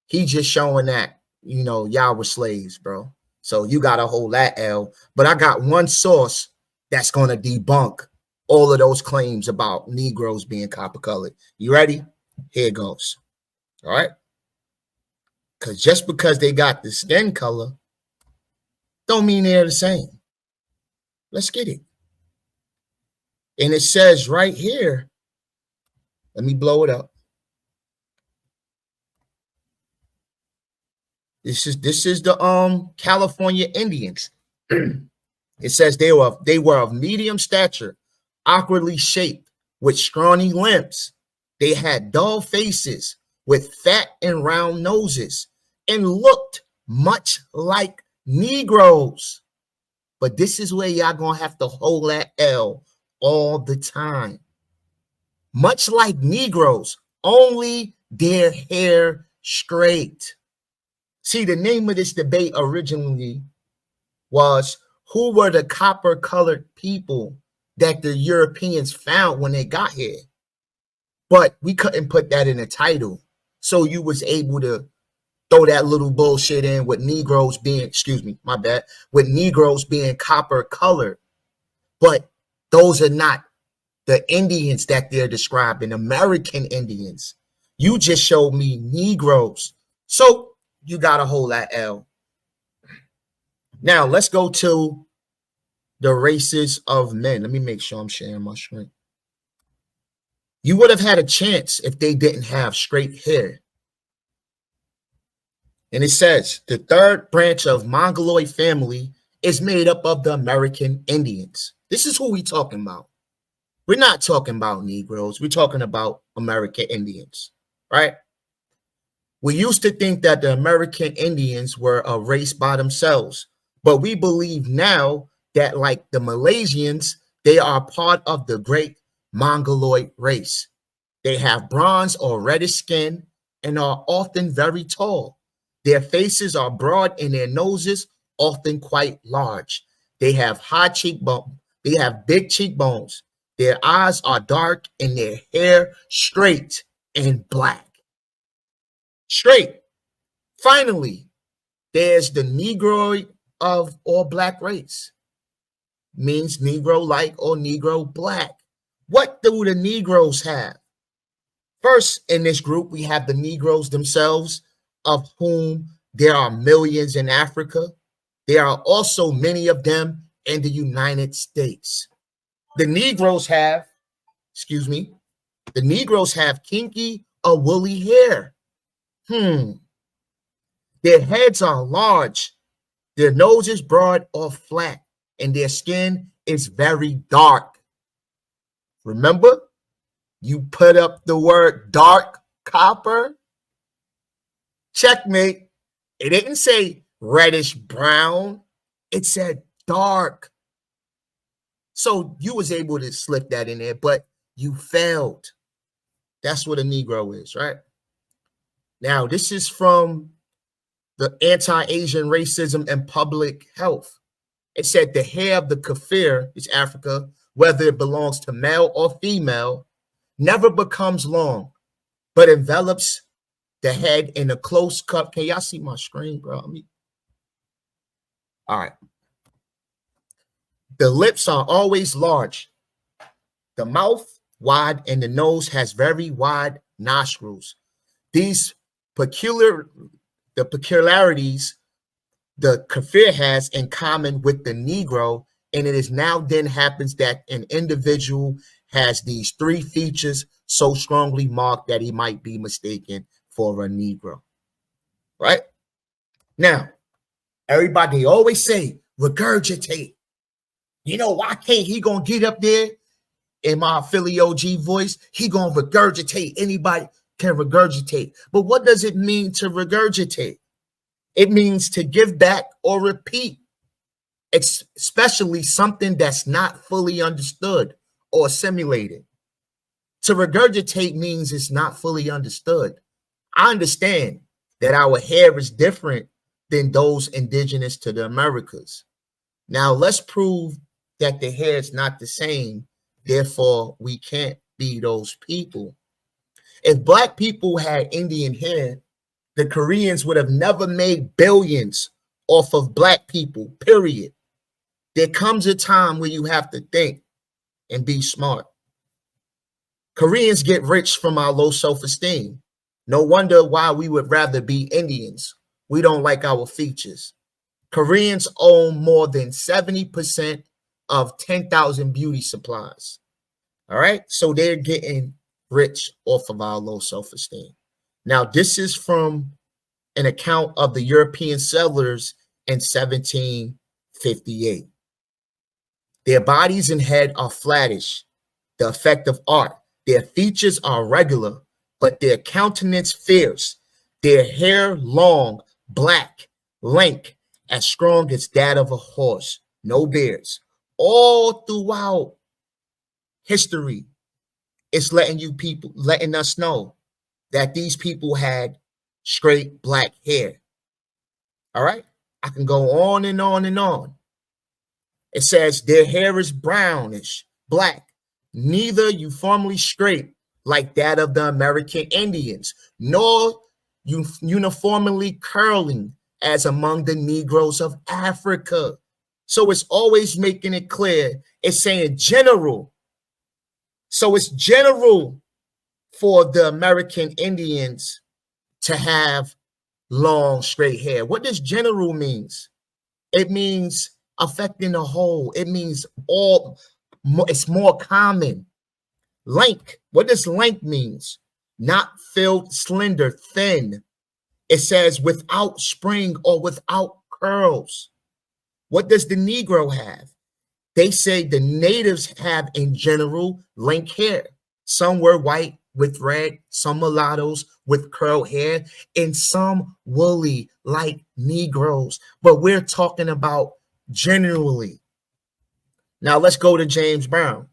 He just showing that, you know, y'all were slaves, bro. So you got to hold that L. But I got one source that's going to debunk all of those claims about Negroes being copper colored. You ready? Here it goes. All right. Because just because they got the skin color don't mean they're the same. Let's get it. And it says right here, let me blow it up. This is the California Indians. It says they were of medium stature, awkwardly shaped, with scrawny limbs. They had dull faces with fat and round noses and looked much like Negroes. But this is where y'all gonna have to hold that L all the time. Much like Negroes, only their hair straight. See, the name of this debate originally was, who were the copper-colored people that the Europeans found when they got here? But we couldn't put that in the title. So you was able to throw that little bullshit in with Negroes being, excuse me, my bad, with Negroes being copper-colored. But those are not the Indians that they're describing, American Indians. You just showed me Negroes. So you got to hold that L. Now, let's go to the races of men. Let me make sure I'm sharing my screen. You would have had a chance if they didn't have straight hair. And it says the third branch of Mongoloid family is made up of the American Indians. This is who we're talking about. We're not talking about Negroes. We're talking about American Indians, right? We used to think that the American Indians were a race by themselves, but we believe now that, like the Malaysians, they are part of the great Mongoloid race. They have bronze or reddish skin and are often very tall. Their faces are broad and their noses often quite large. They have high cheekbones. They have big cheekbones. Their eyes are dark and their hair straight and black. Straight. Finally, there's the Negroid of all black race. Means Negro-like or Negro-black. What do the Negroes have? First, in this group, we have the Negroes themselves, of whom there are millions in Africa. There are also many of them in the United States. The Negroes have, the Negroes have kinky or woolly hair. Their heads are large, their nose is broad or flat, and their skin is very dark. Remember, you put up the word dark copper. Checkmate. It didn't say reddish brown. It said dark. So you was able to slip that in there, but you failed. That's what a Negro is, right? Now, this is from the Anti-Asian Racism and Public Health. It said the hair of the Kafir, is Africa, whether it belongs to male or female, never becomes long, but envelops the head in a close cut. Can y'all see my screen, bro? All right. The lips are always large, the mouth wide, and the nose has very wide nostrils. These peculiarities the Kafir has in common with the Negro, and it is now then happens that an individual has these three features so strongly marked that he might be mistaken for a Negro, right? Now, everybody always say, regurgitate. You know, why can't he gonna get up there in my Philly OG voice? He gonna regurgitate. Anybody can regurgitate. But what does it mean to regurgitate? It means to give back or repeat, especially something that's not fully understood or assimilated. To regurgitate means it's not fully understood. I understand that our hair is different than those indigenous to the Americas. Now let's prove that the hair is not the same. Therefore, we can't be those people. If Black people had Indian hair, the Koreans would have never made billions off of Black people, period. There comes a time where you have to think, and be smart. Koreans get rich from our low self-esteem. No wonder why we would rather be Indians. We don't like our features. Koreans own more than 70% of 10,000 beauty supplies. All right. So they're getting rich off of our low self-esteem. Now, this is from an account of the European settlers in 1758. Their bodies and head are flattish, the effect of art. Their features are regular, but their countenance fierce. Their hair long, black, lank, as strong as that of a horse. No beards. All throughout history, it's letting us know that these people had straight black hair. All right. I can go on and on and on. It says their hair is brownish, black, neither uniformly straight like that of the American Indians, nor uniformly curling as among the Negroes of Africa. So it's always making it clear. It's saying general. So it's general for the American Indians to have long, straight hair. What does general means? It means affecting the whole. It means all. It's more common. Lank. What does lank means? Not filled, slender, thin. It says without spring or without curls. What does the Negro have? They say the natives have in general lank hair. Some were white with red, some mulattoes with curled hair, and some woolly like Negroes. But we're talking about generally. Now let's go to James Brown.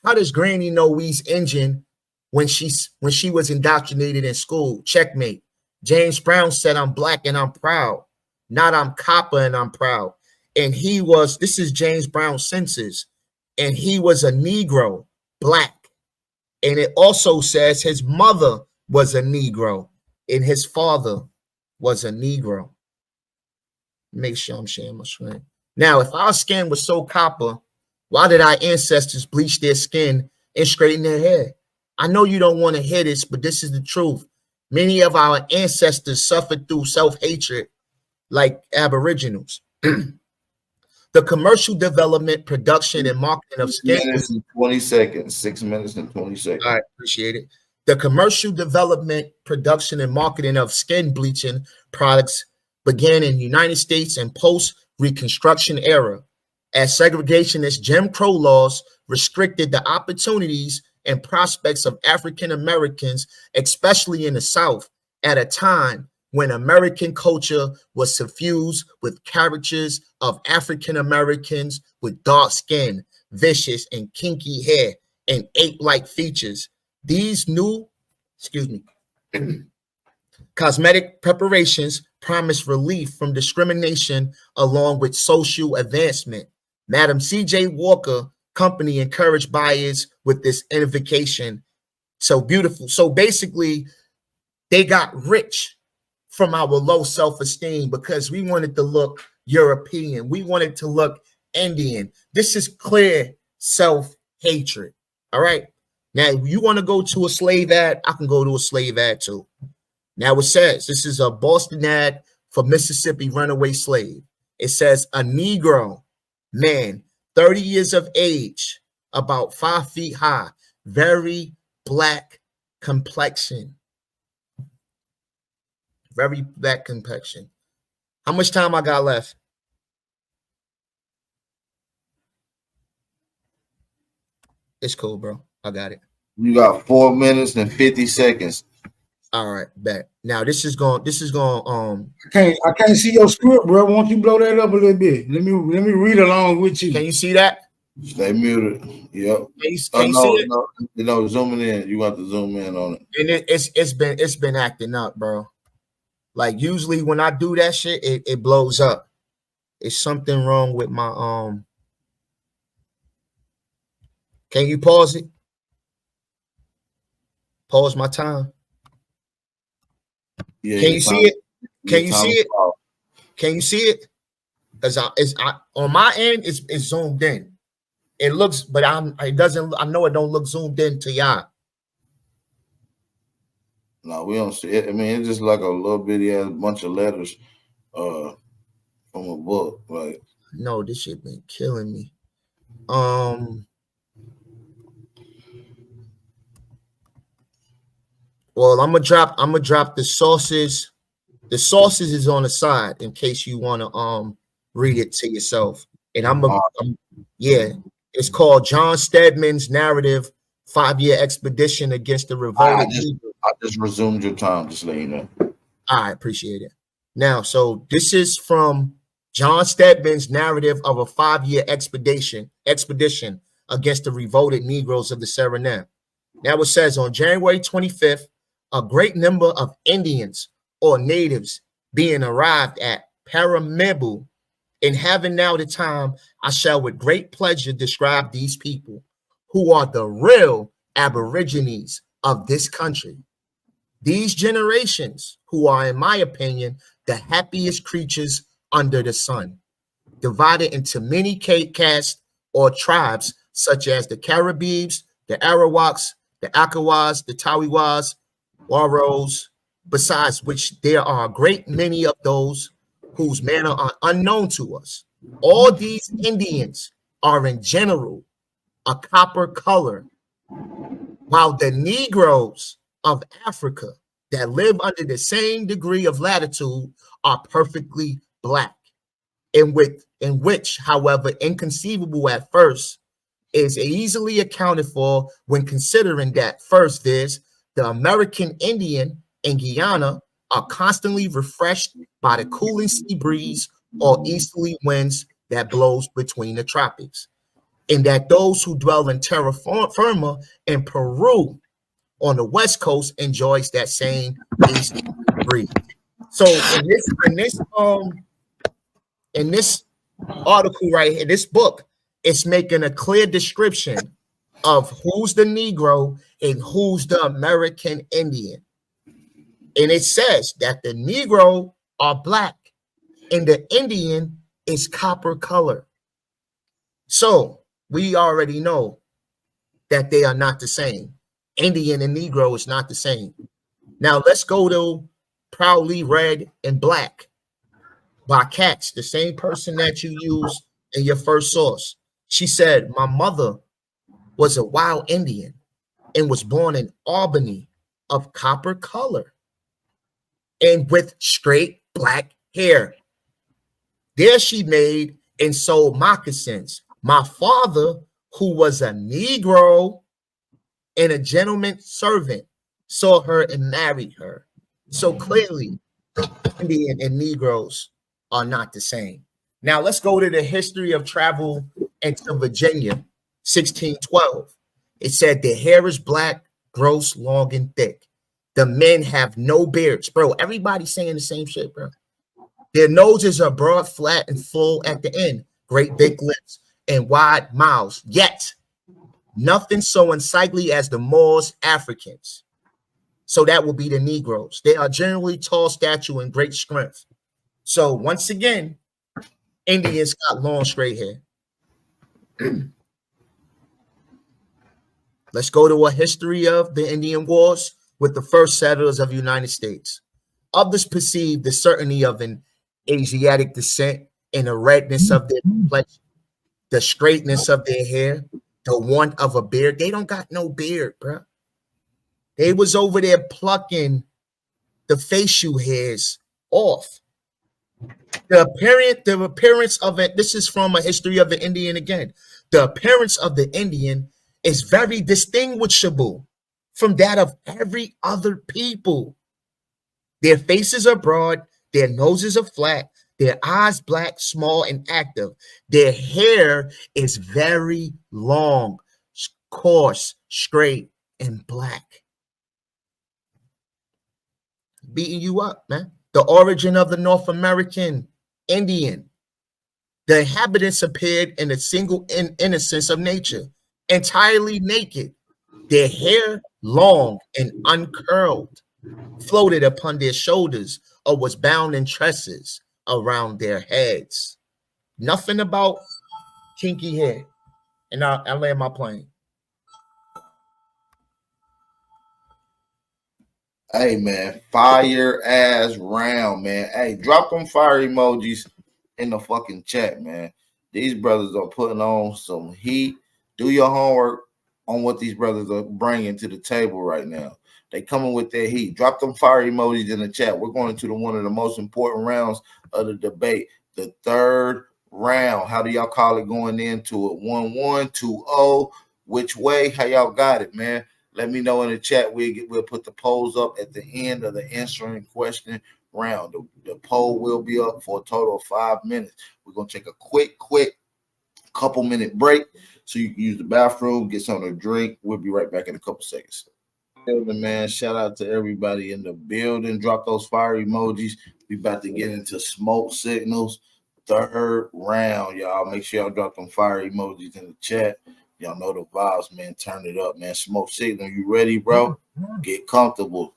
How does Granny know we's Indian when she was indoctrinated in school? Checkmate. James Brown said, I'm black and I'm proud, not I'm copper and I'm proud. And this is James Brown's census, and he was a Negro, black. And it also says his mother was a Negro and his father was a Negro. Make sure I'm sharing my screen. Now, if our skin was so copper, why did our ancestors bleach their skin and straighten their hair? I know you don't want to hear this, but this is the truth. Many of our ancestors suffered through self-hatred like Aboriginals. The commercial development, production, and marketing of skin. 6 minutes and 20 seconds. 6 minutes and 20 seconds. All right, appreciate it. The commercial development, production, and marketing of skin bleaching products began in the United States in post-Reconstruction era, as segregationist Jim Crow laws restricted the opportunities and prospects of African Americans, especially in the South, at a time when American culture was suffused with caricatures of African Americans with dark skin, vicious and kinky hair, and ape-like features. These new, cosmetic preparations promise relief from discrimination along with social advancement. Madam C.J. Walker Company encouraged buyers with this innovation. So beautiful. So basically, they got rich from our low self-esteem because we wanted to look European. We wanted to look Indian. This is clear self-hatred. All right. Now, if you want to go to a slave ad, I can go to a slave ad too. Now it says, this is a Boston ad for Mississippi runaway slave. It says a Negro man, 30 years of age, about 5 feet high, very black complexion. Very black complexion. How much time I got left? It's cool, bro. I got it. You got 4 minutes and 50 seconds. All right, bet. Now this is going I can't see your script, bro. Won't you blow that up a little bit? Let me read along with you. Can you see that? Stay muted. Yep. Can you see it? No, zooming in. You got to zoom in on it. And it's been acting up, bro. Like usually when I do that shit, it blows up. It's something wrong with my Can you pause it? Pause my time. Yeah, Can you see it? Can you see it? Can you see it? Because I on my end, it's zoomed in. It looks, but it doesn't. I know it don't look zoomed in to y'all. No, we don't see it. I mean, it's just like a little bitty ass bunch of letters from a book. Like, No, this shit been killing me. Well, I'm gonna drop the sources. The sources is on the side in case you want to read it to yourself. And yeah, it's called John Stedman's narrative, 5-year expedition against the revolt. I just resumed your time, just let you know. I appreciate it. Now, so this is from John Stedman's narrative of a 5-year expedition against the revolted Negroes of the Suriname. Now it says on January 25th, a great number of Indians or natives being arrived at Paramaribo, and having now the time, I shall with great pleasure describe these people who are the real Aborigines of this country. These generations, who are, in my opinion, the happiest creatures under the sun, divided into many castes or tribes, such as the Caribbees, the Arawaks, the Akawas, the Tawiwas, Waros, besides which there are a great many of those whose manner are unknown to us. All these Indians are in general a copper color, while the Negroes of Africa that live under the same degree of latitude are perfectly black, in which, however, inconceivable at first, is easily accounted for when considering that first there's the American Indian in Guyana are constantly refreshed by the cooling sea breeze or easterly winds that blows between the tropics, and that those who dwell in terra firma in Peru on the west coast enjoys that same east breeze. So in this article right here, this book, it's making a clear description of who's the Negro and who's the American Indian. And it says that the Negro are black and the Indian is copper color. So we already know that they are not the same. Indian and Negro is not the same. Now let's go to Proudly Red and Black by Katz, the same person that you used in your first source. She said, my mother was a wild Indian and was born in Albany of copper color and with straight black hair. There she made and sold moccasins. My father, who was a Negro and a gentleman servant, saw her and married her. So clearly, Indian and Negroes are not the same. Now let's go to the history of travel into Virginia, 1612. It said the hair is black, gross, long, and thick. The men have no beards. Bro, everybody's saying the same shit, bro. Their noses are broad, flat, and full at the end. Great big lips and wide mouths. Yet, nothing so unsightly as the Moors Africans. So that will be the Negroes. They are generally tall stature and great strength. So once again, Indians got long, straight hair. Let's go to a history of the Indian Wars with the first settlers of the United States. Others perceive the certainty of an Asiatic descent in the redness of their complexion, the straightness of their hair, the want of a beard. They don't got no beard, bro. They was over there plucking the facial hairs off. The appearance of it, this is from a history of the Indian again. The appearance of the Indian is very distinguishable from that of every other people. Their faces are broad, their noses are flat, their eyes black, small, and active. Their hair is very long, coarse, straight, and black. Beating you up, man. The origin of the North American Indian. The inhabitants appeared in a single innocence of nature, entirely naked. Their hair long and uncurled, floated upon their shoulders or was bound in tresses around their heads. Nothing about kinky hair. And I land my plane. Hey man, fire ass round, man. Hey, drop them fire emojis in the fucking chat, man. These brothers are putting on some heat. Do your homework on what these brothers are bringing to the table right now. They coming with their heat. Drop them fire emojis in the chat. We're going to one of the most important rounds of the debate, the third round. How do y'all call it going into it? 1-1, 2-0. Which way? How y'all got it, man? Let me know in the chat. We'll put the polls up at the end of the answering question round. The poll will be up for a total of 5 minutes. We're going to take a quick couple minute break so you can use the bathroom, get something to drink. We'll be right back in a couple seconds. Man, shout out to everybody in the building. Drop those fire emojis. We about to get into smoke signals. Third round, y'all. Make sure y'all drop them fire emojis in the chat. Y'all know the vibes, man. Turn it up, man. Smoke signal. You ready, bro? Get comfortable.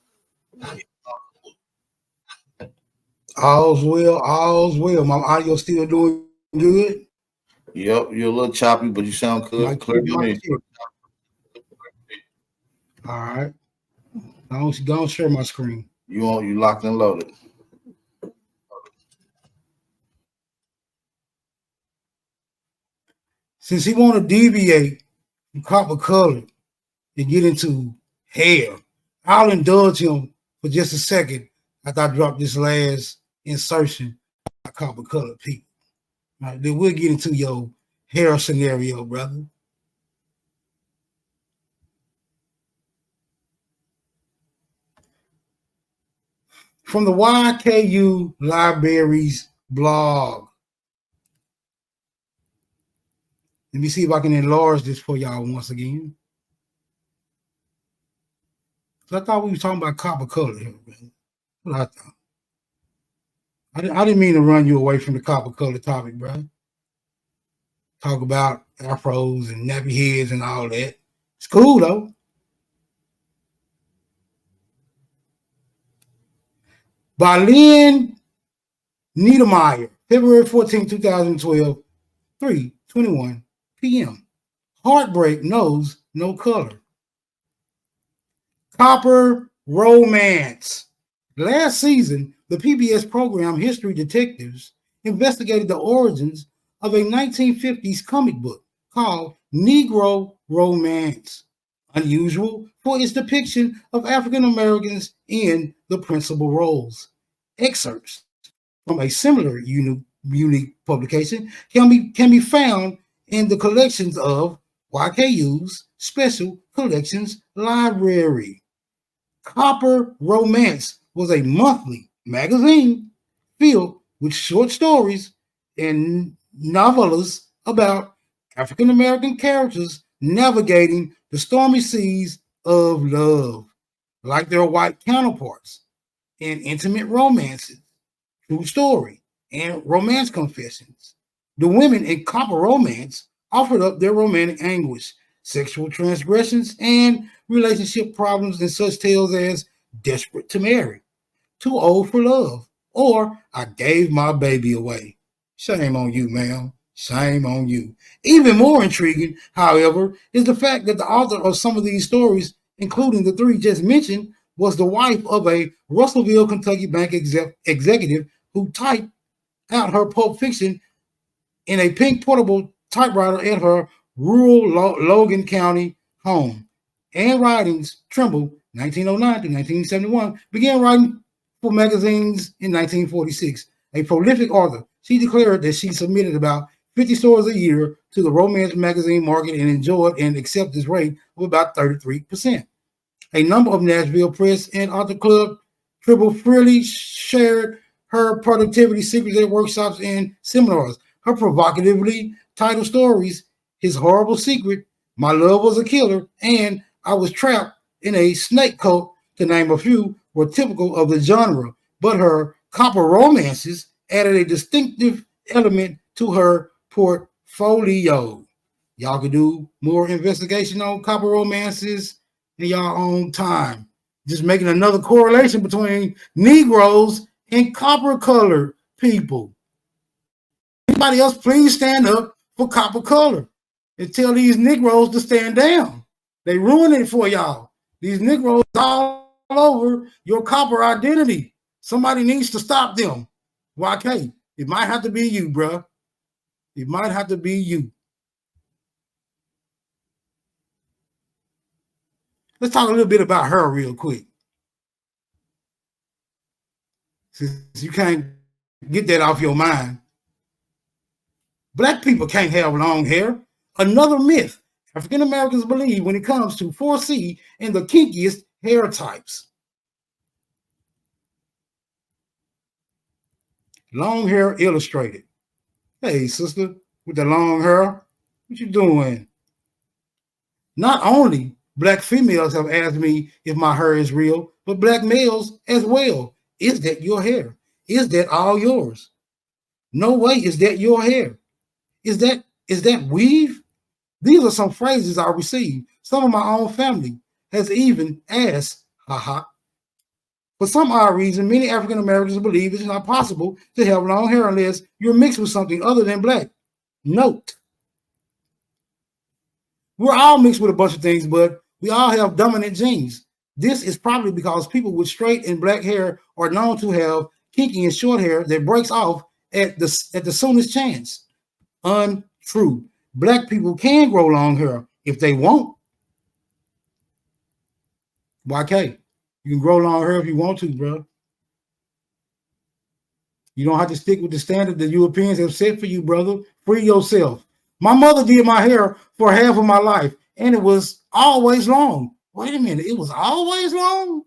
All's well. My audio still doing good. Yep, you're a little choppy, but you sound good. Clear to me. All right. Don't share my screen. You locked and loaded. Since he want to deviate from copper color and get into hair, I'll indulge him for just a second after I drop this last insertion of copper colored people. All right, then we'll get into your hair scenario, brother. From the YKU Libraries blog. Let me see if I can enlarge this for y'all once again. I thought we were talking about copper color here, man. What I thought. I didn't mean to run you away from the copper color topic, bro. Talk about afros and nappy heads and all that. It's cool, though. By Lynn Niedermeyer, February 14, 2012, 3:21 p.m. Heartbreak knows no color. Copper romance. Last season, the PBS program History Detectives investigated the origins of a 1950s comic book called Negro Romance, unusual for its depiction of African Americans in the principal roles. Excerpts from a similar unique publication can be found in the collections of YKU's Special Collections Library. Copper Romance was a monthly magazine filled with short stories and novellas about African American characters navigating the stormy seas of love, like their white counterparts, in intimate romances, true story, and romance confessions. The women in Copper Romance offered up their romantic anguish, sexual transgressions, and relationship problems in such tales as Desperate to Marry, Too Old for Love, or I Gave My Baby Away. Shame on you, ma'am. Shame on you. Even more intriguing, however, is the fact that the author of some of these stories, including the three just mentioned, was the wife of a Russellville, Kentucky bank executive who typed out her Pulp Fiction in a pink portable typewriter at her rural Logan County home. Anne Ridings Trimble, 1909 to 1971, began writing for magazines in 1946. A prolific author, she declared that she submitted about 50 stories a year to the romance magazine market and enjoyed an acceptance rate of about 33%. A number of Nashville Press and Author Club Tribble freely shared her productivity secrets at workshops and seminars. Her provocatively titled stories, His Horrible Secret, My Love Was a Killer, and I Was Trapped in a Snake Coat, to name a few, were typical of the genre, but her copper romances added a distinctive element to her portfolio. Y'all could do more investigation on copper romances in your own time. Just making another correlation between Negroes and copper-colored people. Anybody else, please stand up for copper color. and tell these Negroes to stand down. They ruin it for y'all. These Negroes all over your copper identity. Somebody needs to stop them. YK, it might have to be you, bro. It might have to be you. Let's talk a little bit about her real quick. Since you can't get that off your mind. Black people can't have long hair. Another myth African Americans believe when it comes to 4C and the kinkiest hair types. Long hair illustrated. Hey, sister, with the long hair, what you doing? Not only Black females have asked me if my hair is real, but Black males as well. Is that your hair? Is that all yours? No way is that your hair. Is that weave? These are some phrases I received. Some of my own family has even asked, haha. For some odd reason, many African Americans believe it's not possible to have long hair unless you're mixed with something other than Black. Note, we're all mixed with a bunch of things, but we all have dominant genes. This is probably because people with straight and Black hair are known to have kinky and short hair that breaks off at the soonest chance. Untrue. Black people can grow long hair if they want. YK, you can grow long hair if you want to, bro. You don't have to stick with the standard the Europeans have set for you, brother. Free yourself. My mother did my hair for half of my life, and it was always long. Wait a minute, it was always long?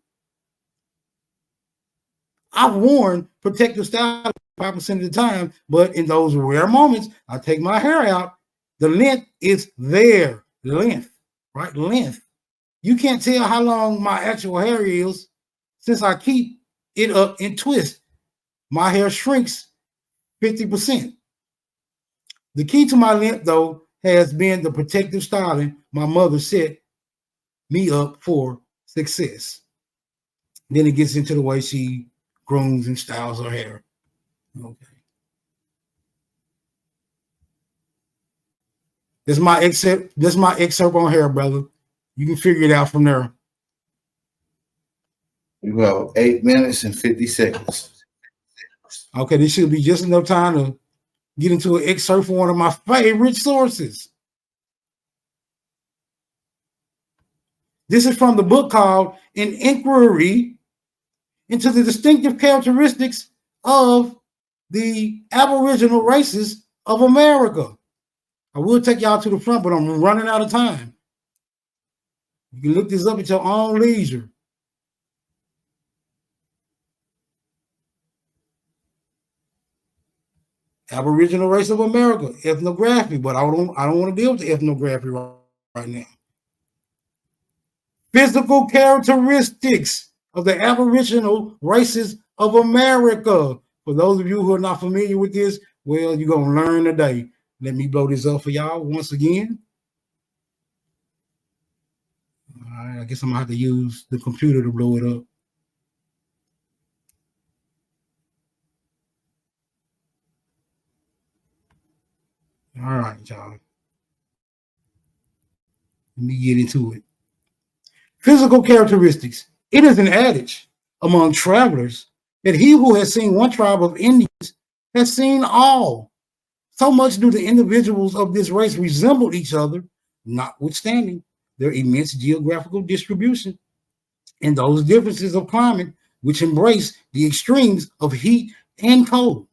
I've worn protective style 5% of the time, but in those rare moments, I take my hair out. The length is there. Length, right? Length. You can't tell how long my actual hair is since I keep it up in twist. My hair shrinks 50%. The key to my length, though, has been the protective styling my mother set me up for success. Then it gets into the way she grooms and styles her hair. Okay. This is my excerpt on hair, brother. You can figure it out from there. You have 8 minutes and 50 seconds. Okay, this should be just enough time to get into an excerpt from one of my favorite sources. This is from the book called An Inquiry into the Distinctive Characteristics of the Aboriginal Races of America. I will take y'all to the front, but I'm running out of time. You can look this up at your own leisure. Aboriginal Race of America, ethnography, but I don't want to deal with the ethnography right now. Physical characteristics of the Aboriginal Races of America. For those of you who are not familiar with this, well, you're going to learn today. Let me blow this up for y'all once again. All right, I guess I'm going to have to use the computer to blow it up. All right, y'all. Let me get into it. Physical characteristics. It is an adage among travelers that he who has seen one tribe of Indians has seen all. So much do the individuals of this race resemble each other, notwithstanding their immense geographical distribution and those differences of climate which embrace the extremes of heat and cold.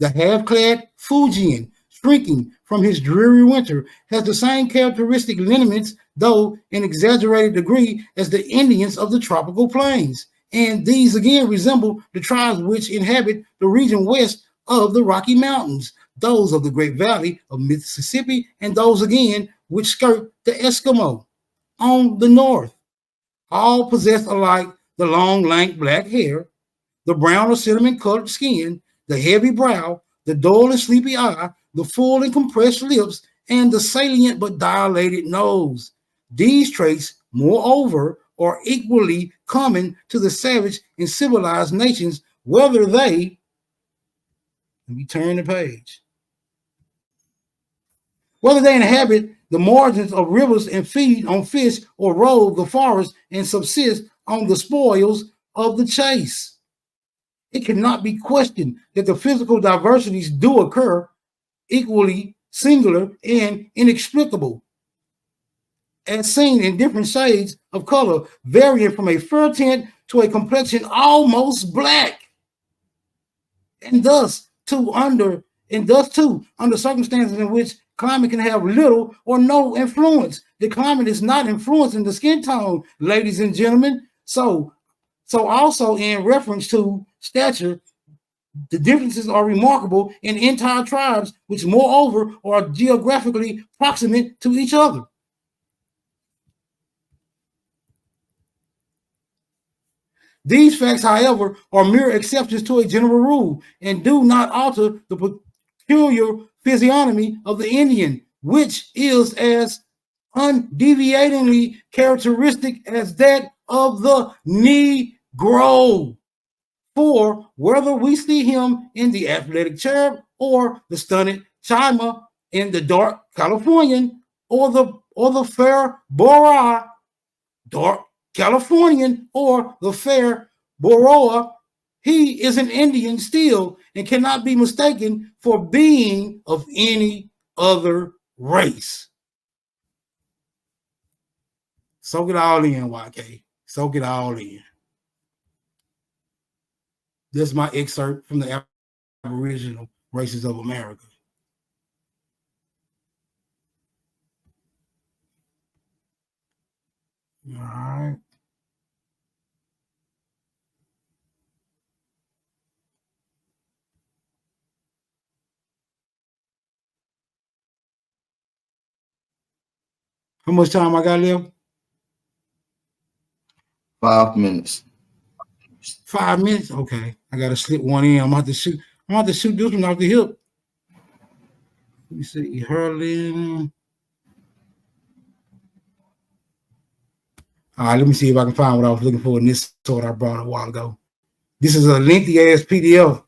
The half-clad Fujian, shrinking from his dreary winter, has the same characteristic lineaments, though in exaggerated degree, as the Indians of the tropical plains. And these again resemble the tribes which inhabit the region west of the Rocky Mountains, those of the Great Valley of Mississippi, and those again which skirt the Eskimo on the north. All possess alike the long, lank black hair, the brown or cinnamon-colored skin, the heavy brow, the dull and sleepy eye, the full and compressed lips, and the salient but dilated nose. These traits, moreover, are equally common to the savage and civilized nations, whether they, let me turn the page, whether they inhabit the margins of rivers and feed on fish or rove the forest and subsist on the spoils of the chase. It cannot be questioned that the physical diversities do occur, equally singular and inexplicable, as seen in different shades of color, varying from a fur tint to a complexion almost black. And thus, under circumstances in which climate can have little or no influence. The climate is not influencing the skin tone, ladies and gentlemen. So also in reference to stature, the differences are remarkable in entire tribes, which moreover are geographically proximate to each other. These facts, however, are mere exceptions to a general rule and do not alter the peculiar physiognomy of the Indian, which is as undeviatingly characteristic as that of the Negro. For whether we see him in the athletic cherub or the stunted Chima, in the dark Californian or the fair Bora, dark Californian, or the fair Boroa, he is an Indian still and cannot be mistaken for being of any other race. Soak it all in, YK. Soak it all in. This is my excerpt from the Aboriginal Races of America. All right. How much time I got left? 5 minutes. 5 minutes? Okay. I gotta slip one in. I'm gonna have to shoot this one off the hip. Let me see. Hurling. All right, let me see if I can find what I was looking for in this sort I brought a while ago. This is a lengthy ass PDF.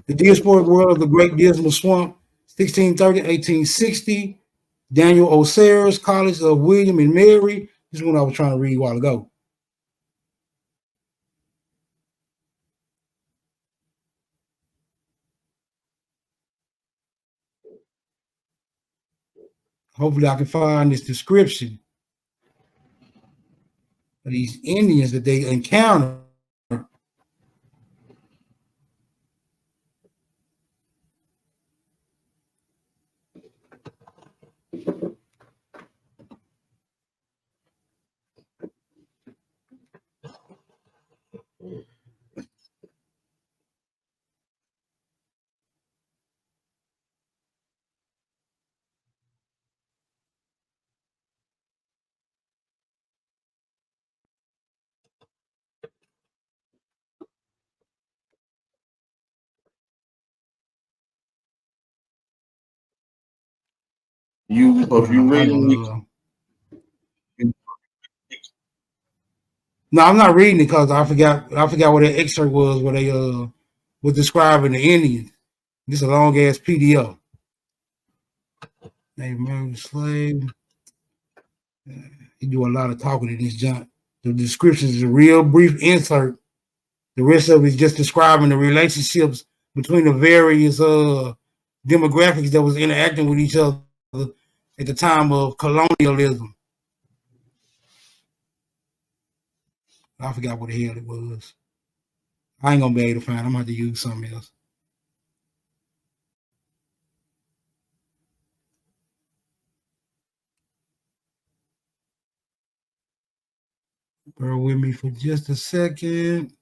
The Diasporic World of the Great Dismal Swamp, 1630-1860. Daniel O'Sayers, College of William and Mary. This is one I was trying to read a while ago. Hopefully I can find this description of these Indians that they encounter. If you reading No, I'm not reading it because I forgot what that excerpt was where they was describing the Indians. This is a long ass PDF. Native American slave. He do a lot of talking in this junk. The description is a real brief insert. The rest of it is just describing the relationships between the various demographics that was interacting with each other at the time of colonialism. I forgot what the hell it was. I ain't gonna be able to find it. I'm gonna have to use something else. Bear with me for just a second.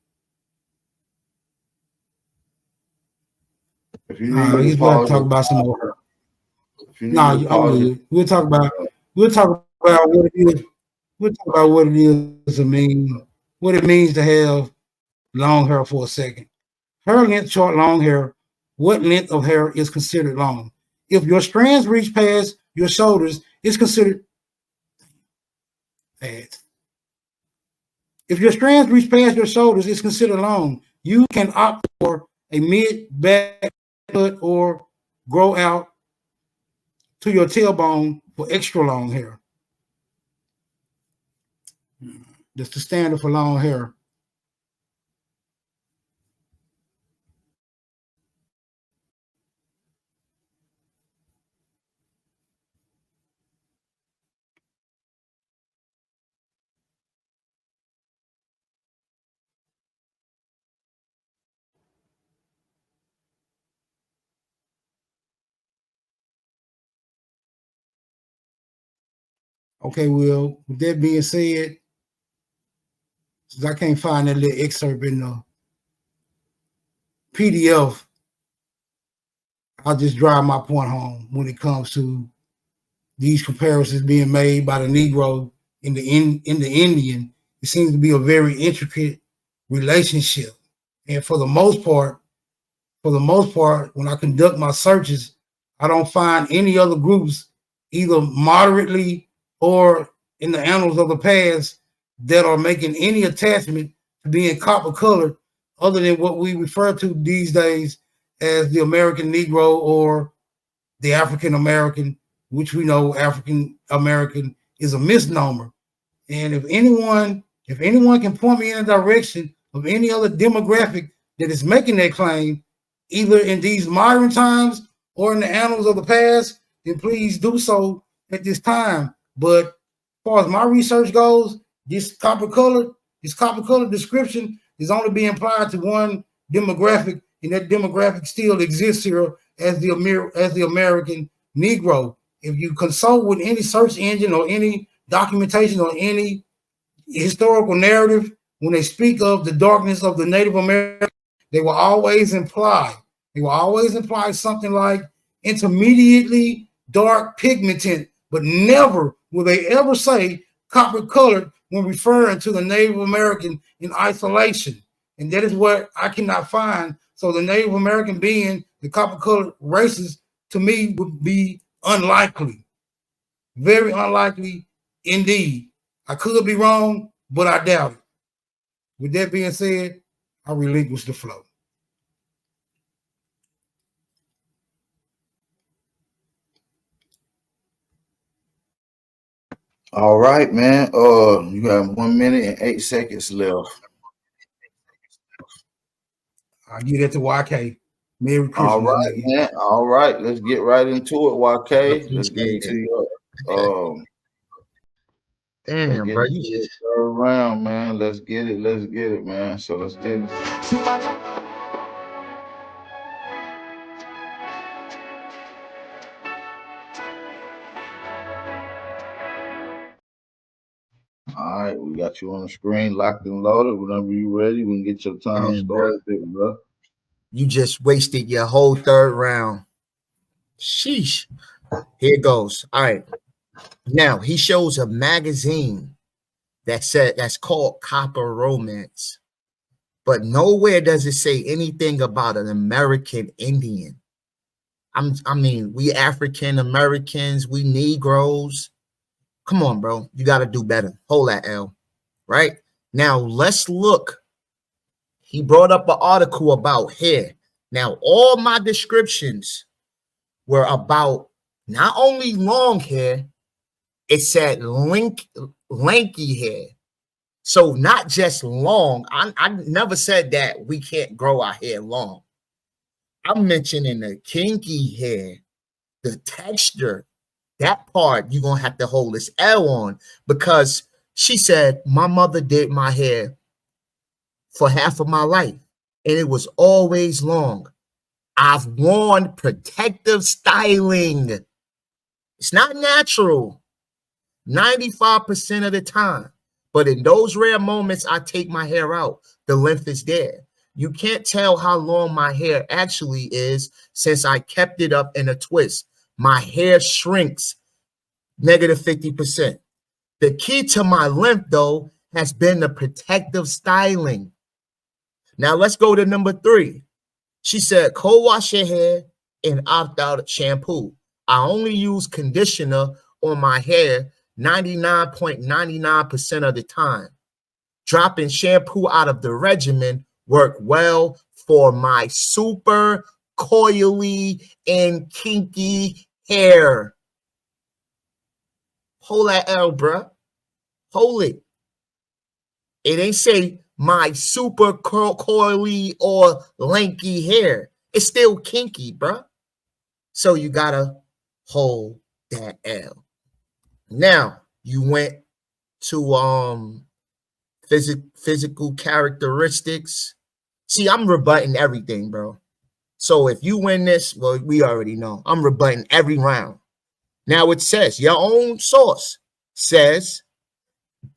If you He's about to talk about some more. No, we'll talk about what it is. We'll talk about what it is to mean, what it means to have long hair for a second. Hair length, short, long hair. What length of hair is considered long? If your strands reach past your shoulders, it's considered fast. If your strands reach past your shoulders, it's considered long. You can opt for a mid-back cut or grow out to your tailbone for extra long hair. That's the standard for long hair. Okay, Will, with that being said, since I can't find that little excerpt in the PDF, I'll just drive my point home when it comes to these comparisons being made by the Negro in the Indian. It seems to be a very intricate relationship. And for the most part, when I conduct my searches, I don't find any other groups, either moderately or in the annals of the past, that are making any attachment to being copper colored, other than what we refer to these days as the American Negro or the African American, which we know African American is a misnomer. And if anyone can point me in a direction of any other demographic that is making that claim, either in these modern times or in the annals of the past, then please do so at this time. But as far as my research goes, this copper colored description is only being applied to one demographic, and that demographic still exists here as the American Negro. If you consult with any search engine or any documentation or any historical narrative, when they speak of the darkness of the Native American, they will always imply something like intermediately dark pigmented, but never will they ever say copper colored when referring to the Native American in isolation. And that is what I cannot find. So the Native American being the copper colored races, to me, would be unlikely. Very unlikely indeed. I could be wrong, but I doubt it. With that being said, I relinquish the flow. All right, man. You have 1 minute and 8 seconds left. I'll give that to YK. Merry Christmas. All right, nigga. man. All right, let's get right into it, YK. Let's get into your Damn, bro, you just third round, man. Let's get it, man. So let's get it. All right, we got you on the screen, locked and loaded. Whenever you ready, we can get your time started, bro. You just wasted your whole third round. Sheesh. Here goes. All right. Now he shows a magazine that's called Copper Romance, but nowhere does it say anything about an American Indian. I mean, we African Americans, we Negroes. Come on, bro. You got to do better. Hold that L. Right? Now, let's look. He brought up an article about hair. Now, all my descriptions were about not only long hair, it said lanky hair. So not just long. I never said that we can't grow our hair long. I'm mentioning the kinky hair, the texture. That part you're going to have to hold this L on, because she said, my mother did my hair for half of my life, and it was always long. I've worn protective styling. It's not natural 95% of the time. But in those rare moments, I take my hair out. The length is there. You can't tell how long my hair actually is since I kept it up in a twist. My hair shrinks -50%. The key to my length, though, has been the protective styling. Now, let's go to number 3. She said, co-wash your hair and opt out shampoo. I only use conditioner on my hair 99.99% of the time. Dropping shampoo out of the regimen worked well for my super coily and kinky hair. Hold that L, bruh. Hold it. It ain't say my super coily or lanky hair. It's still kinky, bruh. So you gotta hold that L. Now you went to physical characteristics. See, I'm rebutting everything, bro. So if you win this, well, we already know. I'm rebutting every round. Now it says, your own source says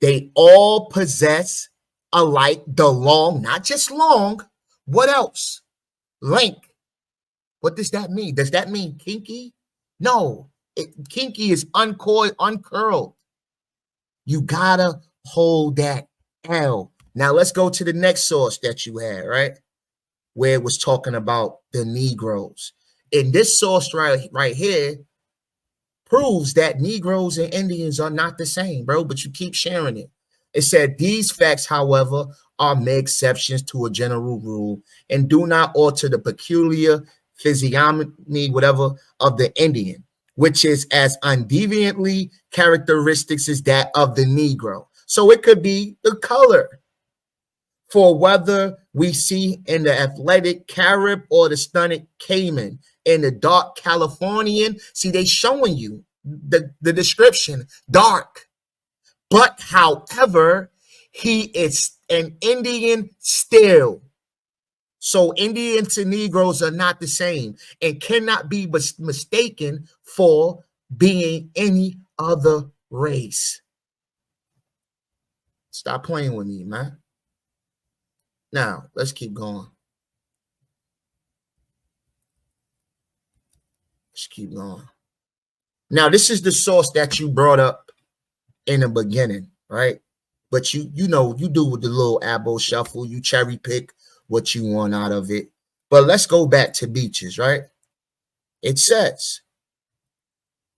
they all possess alike the long, not just long. What else? Length. What does that mean? Does that mean kinky? No. Kinky is uncoiled, uncurled. You gotta hold that L. Now let's go to the next source that you had, right? Where it was talking about the Negroes. And this source right here proves that Negroes and Indians are not the same, bro, but you keep sharing it. It said these facts, however, are mere exceptions to a general rule and do not alter the peculiar physiognomy, whatever, of the Indian, which is as undeviantly characteristics as that of the Negro. So it could be the color. For whether we see in the athletic Carib or the stunted Cayman, in the dark Californian, see, they showing you the description, dark. But however, he is an Indian still. So Indians and Negroes are not the same and cannot be mistaken for being any other race. Stop playing with me, man. Now, let's keep going. Let's keep going. Now, this is the source that you brought up in the beginning, right? But you know, you do with the little abo shuffle, you cherry pick what you want out of it. But let's go back to Beaches, right? It says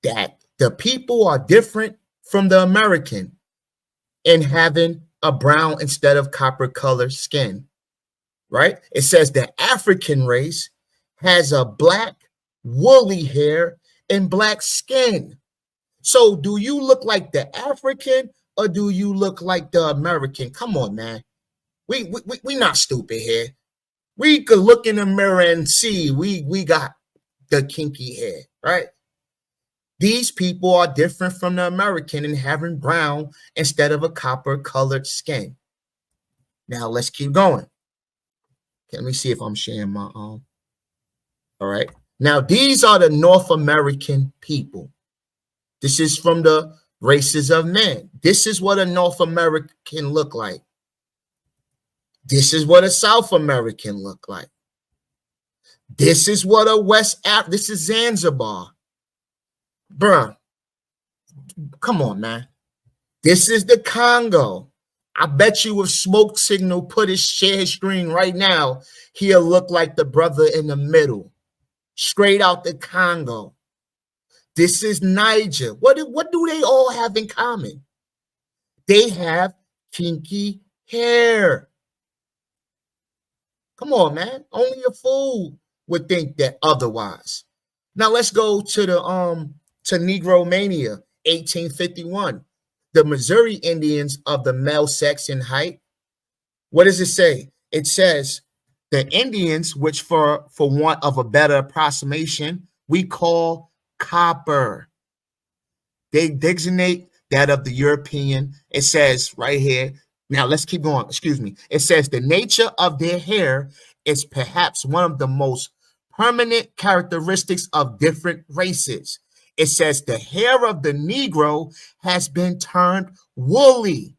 that the people are different from the American in having a brown instead of copper colored skin, right? It says the African race has a black woolly hair and black skin. So do you look like the African or do you look like the American? Come on, man. We not stupid here. We could look in the mirror and see we got the kinky hair, right? These people are different from the American in having brown instead of a copper colored skin. Now let's keep going. Okay, let me see if I'm sharing my own. All right. Now these are the North American people. This is from the races of men. This is what a North American look like. This is what a South American look like. This is what a this is Zanzibar. Bruh, come on, man. This is the Congo. I bet you if Smoke Signal put share his screen right now, he'll look like the brother in the middle. Straight out the Congo. This is Niger. What do they all have in common? They have kinky hair. Come on, man. Only a fool would think that otherwise. Now let's go to the to Negro Mania, 1851. The Missouri Indians of the male sex and height. What does it say? It says the Indians, which for want of a better approximation, we call copper. They designate that of the European. It says right here. Now let's keep going. Excuse me. It says the nature of their hair is perhaps one of the most permanent characteristics of different races. It says the hair of the Negro has been turned woolly.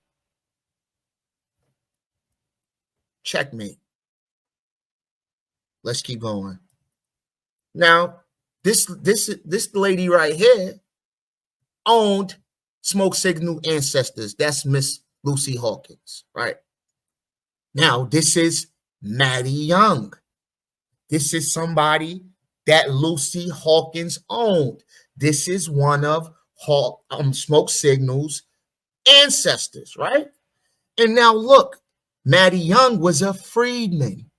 Checkmate. Let's keep going. Now, this lady right here owned Smoke Signal Ancestors. That's Miss Lucy Hawkins, right? Now, this is Maddie Young. This is somebody that Lucy Hawkins owned. This is one of Smoke Signal's ancestors, right? And now look, Maddie Young was a freedman.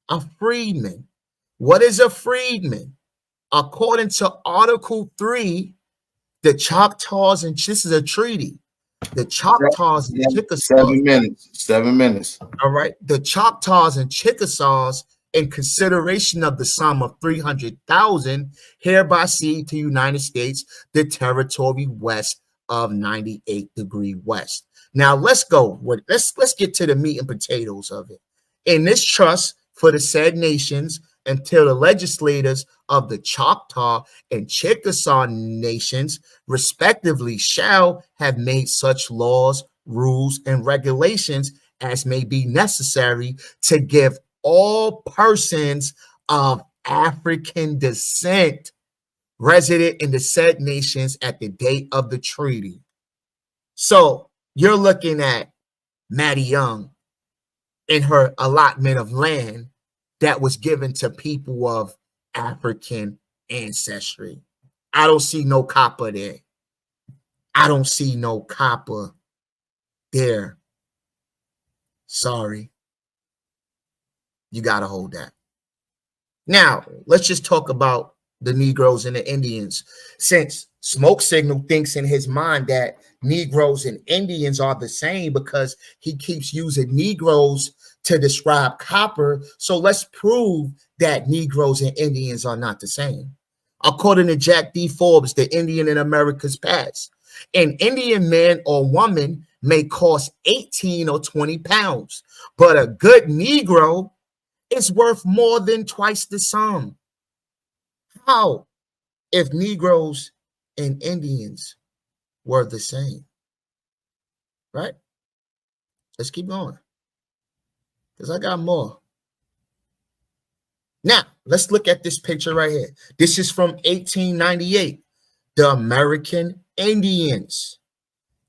A freedman. What is a freedman? According to Article 3, the Choctaws, and this is a treaty, the Choctaws and Chickasaws. 7 minutes. 7 minutes. All right. The Choctaws and Chickasaws, in consideration of the sum of 300,000, hereby cede to the United States the territory west of 98° west. Now let's go. Let's get to the meat and potatoes of it. In this trust for the said nations, until the legislators of the Choctaw and Chickasaw nations, respectively, shall have made such laws, rules, and regulations as may be necessary to give all persons of African descent resident in the said nations at the date of the treaty. So you're looking at Maddie Young in her allotment of land that was given to people of African ancestry. I don't see no copper there. I don't see no copper there. Sorry. You got to hold that. Now, let's just talk about the Negroes and the Indians. Since Smoke Signal thinks in his mind that Negroes and Indians are the same because he keeps using Negroes to describe copper. So let's prove that Negroes and Indians are not the same. According to Jack D. Forbes, The Indian in America's Past, an Indian man or woman may cost 18 or 20 pounds, but a good Negro is worth more than twice the sum. How if Negroes and Indians were the same? Right? Let's keep going, because I got more. Now, let's look at this picture right here. This is from 1898, the American Indians.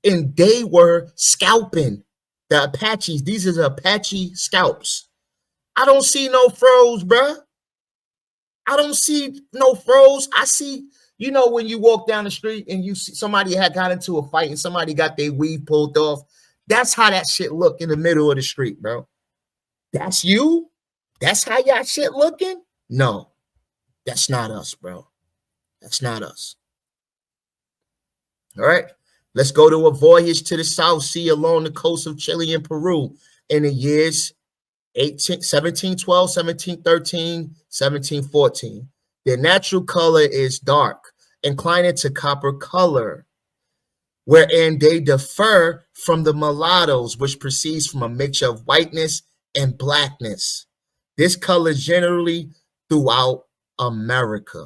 And they were scalping the Apaches. These are the Apache scalps. I don't see no froze, bruh. I don't see no froze. I see, you know, when you walk down the street and you see somebody had got into a fight and somebody got their weave pulled off. That's how that shit look in the middle of the street, bro. That's you? That's how y'all shit looking? No, that's not us, bro. That's not us. All right. Let's go to a voyage to the South Sea along the coast of Chile and Peru in the years 1712, 1713, 1714. Their natural color is dark, inclining to copper color, wherein they differ from the mulattoes, which proceeds from a mixture of whiteness and blackness. This color is generally throughout America.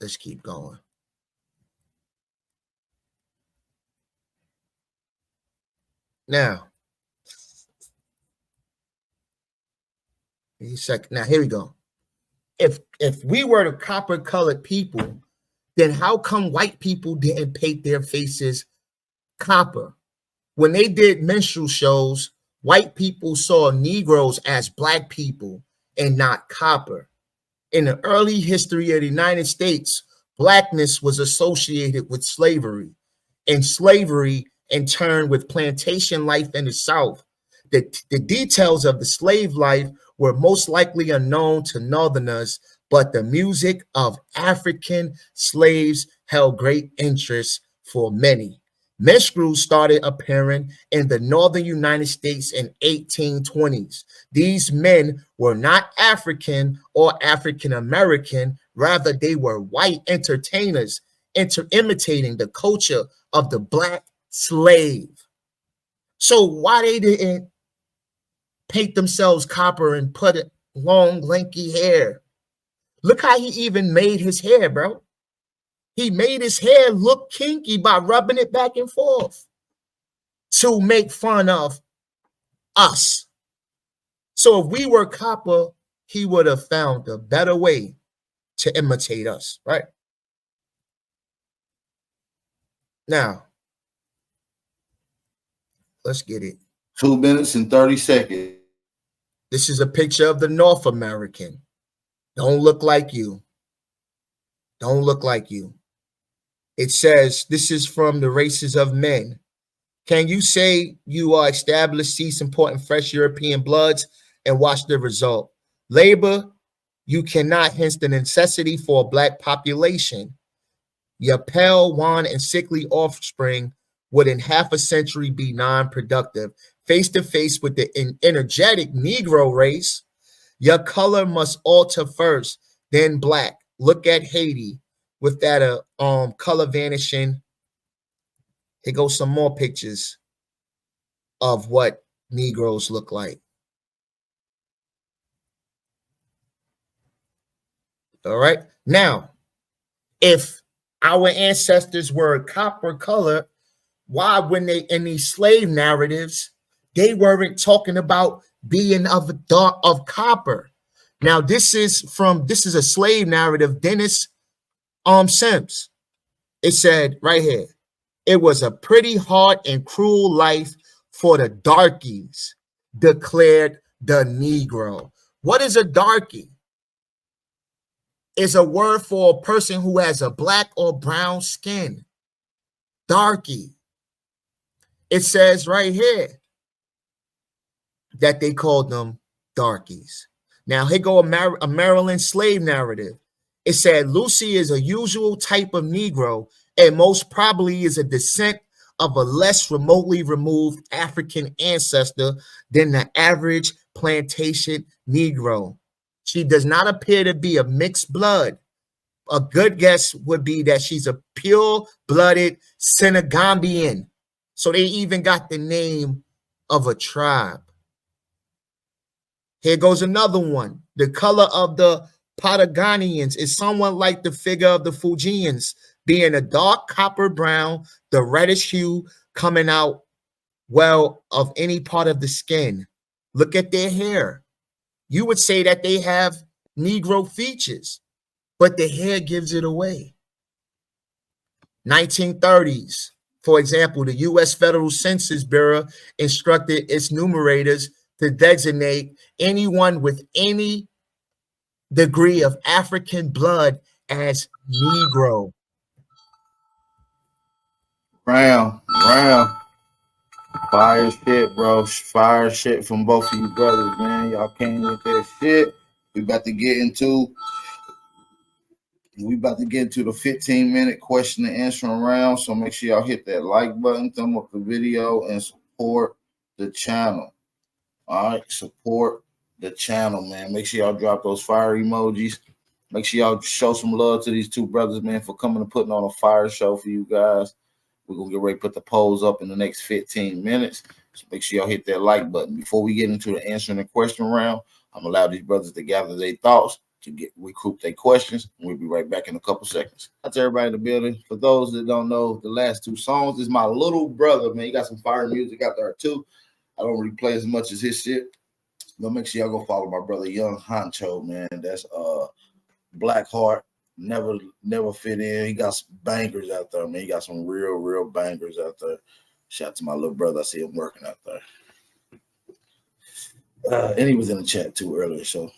Let's keep going. Now, now here we go. If we were the copper colored people, then how come white people didn't paint their faces copper? When they did minstrel shows, white people saw Negroes as black people and not copper. In the early history of the United States, blackness was associated with slavery, and slavery in turn with plantation life in the South. The details of the slave life were most likely unknown to Northerners, but the music of African slaves held great interest for many. Minstrels started appearing in the northern United States in 1820s. These men were not African or African American, rather they were white entertainers imitating the culture of the black slave. So why they didn't paint themselves copper and put it long, lanky hair? Look how he even made his hair, bro. He made his hair look kinky by rubbing it back and forth to make fun of us. So if we were copper, he would have found a better way to imitate us, right? Now, let's get it. 2 minutes and 30 seconds. This is a picture of the North American. Don't look like you. Don't look like you. It says, this is from the races of men. Can you say you are established, cease importing fresh European bloods and watch the result? Labor, you cannot, hence the necessity for a black population. Your pale, wan, and sickly offspring would in half a century be non-productive. Face to face with the energetic Negro race, your color must alter first, then black. Look at Haiti with that color vanishing. Here goes some more pictures of what Negroes look like. All right. Now, if our ancestors were copper color, why, when they in these slave narratives, they weren't talking about being of dark of copper? Now, this is a slave narrative, Dennis Sims. It said right here, it was a pretty hard and cruel life for the darkies, declared the Negro. What is a darkie? It's a word for a person who has a black or brown skin. Darkie. It says right here that they called them darkies. Now, here go a Maryland slave narrative. It said Lucy is a usual type of Negro and most probably is a descent of a less remotely removed African ancestor than the average plantation Negro. She does not appear to be a mixed blood. A good guess would be that she's a pure-blooded Senegambian. So they even got the name of a tribe. Here goes another one. The color of the Patagonians is somewhat like the figure of the Fujians, being a dark copper brown, the reddish hue coming out well of any part of the skin. Look at their hair. You would say that they have Negro features, but the hair gives it away. 1930s, for example, the U.S. Federal Census Bureau instructed its numerators to designate anyone with any degree of African blood as Negro. Round. Fire shit, bro. Fire shit from both of you brothers, man. Y'all came with that shit. We about to get into the 15-minute question and answering round. So make sure y'all hit that like button, thumb up the video, and support the channel. All right, support the channel, man. Make sure y'all drop those fire emojis. Make sure y'all show some love to these two brothers, man, for coming and putting on a fire show for you guys. We're going to get ready to put the polls up in the next 15 minutes. So make sure y'all hit that like button. Before we get into the answering the question round, I'm going to allow these brothers to gather their thoughts, to recoup their questions. And we'll be right back in a couple seconds. That's everybody in the building. For those that don't know, the last two songs is my little brother, man. He got some fire music out there too. I don't really play as much as his shit. But make sure y'all go follow my brother, Young Honcho, man. That's Black Heart. Never fit in. He got some bangers out there, man. He got some real bangers out there. Shout out to my little brother. I see him working out there. And he was in the chat too earlier. So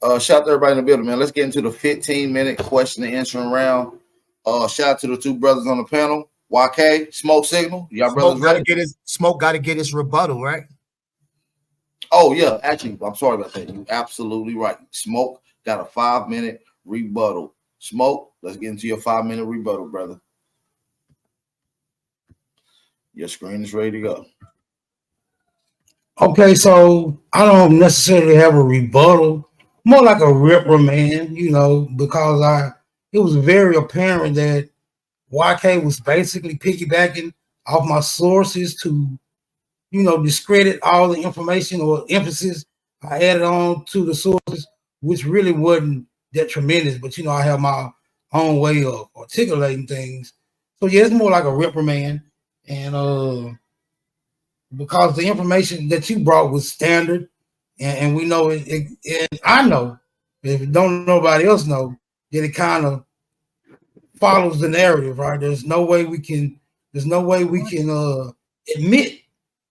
shout out to everybody in the building, man. Let's get into the 15-minute question and answering round. Shout out to the two brothers on the panel. YK, Smoke Signal. Y'all brothers ready? Smoke got to get his rebuttal, right? Oh, yeah. Actually, I'm sorry about that. You're absolutely right. Smoke got a 5-minute rebuttal. Smoke, let's get into your 5-minute rebuttal, brother. Your screen is ready to go. Okay, so I don't necessarily have a rebuttal, more like a reprimand, because it was very apparent that YK was basically piggybacking off my sources to, discredit all the information or emphasis I added on to the sources, which really wasn't that tremendous, but I have my own way of articulating things. So yeah, it's more like a reprimand, and because the information that you brought was standard, and we know it, and I know, if don't nobody else know, that it kind of follows the narrative, right? There's no way we can admit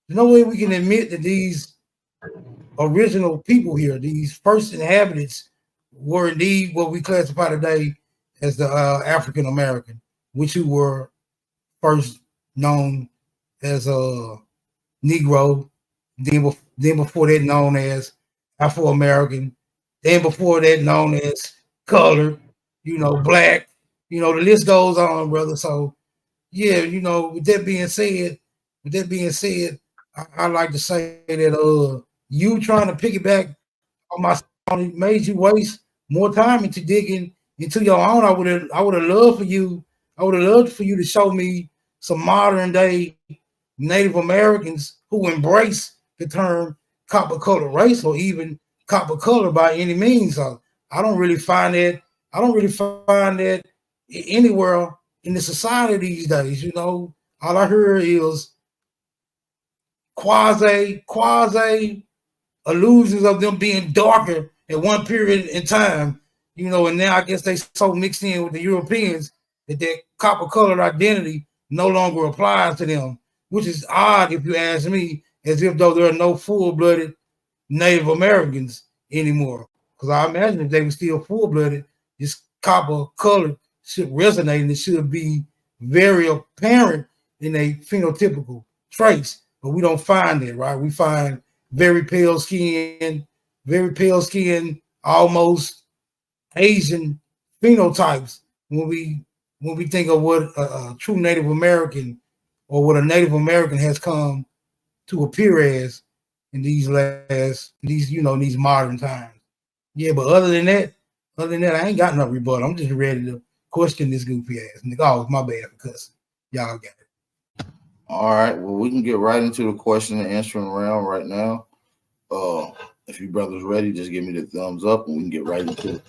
that these original people here, these first inhabitants, were indeed what we classify today as the African American, which who were first known as a Negro, then before that known as Afro-American, then before that known as colored, black, the list goes on, brother. So yeah, with that being said, I like to say that you trying to piggyback on my song made you waste more time into digging into your own. I would have loved for you to show me some modern day Native Americans who embrace the term copper color race or even copper color by any means. So I don't really find that anywhere in the society these days. All I hear is quasi illusions of them being darker at one period in time, and now I guess they so mixed in with the Europeans that their copper colored identity no longer applies to them, which is odd if you ask me, as if though there are no full-blooded Native Americans anymore. Because I imagine if they were still full-blooded, this copper color should resonate and it should be very apparent in a phenotypical traits, but we don't find it, right? We find very pale skin, almost Asian phenotypes when we think of what a true Native American or what a Native American has come to appear as in these modern times. Yeah, but other than that, I ain't got no rebuttal. I'm just ready to question this goofy ass nigga. Oh, it's my bad for cussing. Y'all got it. All right. Well, we can get right into the question and answering round right now. If you brothers ready, just give me the thumbs up and we can get right into it.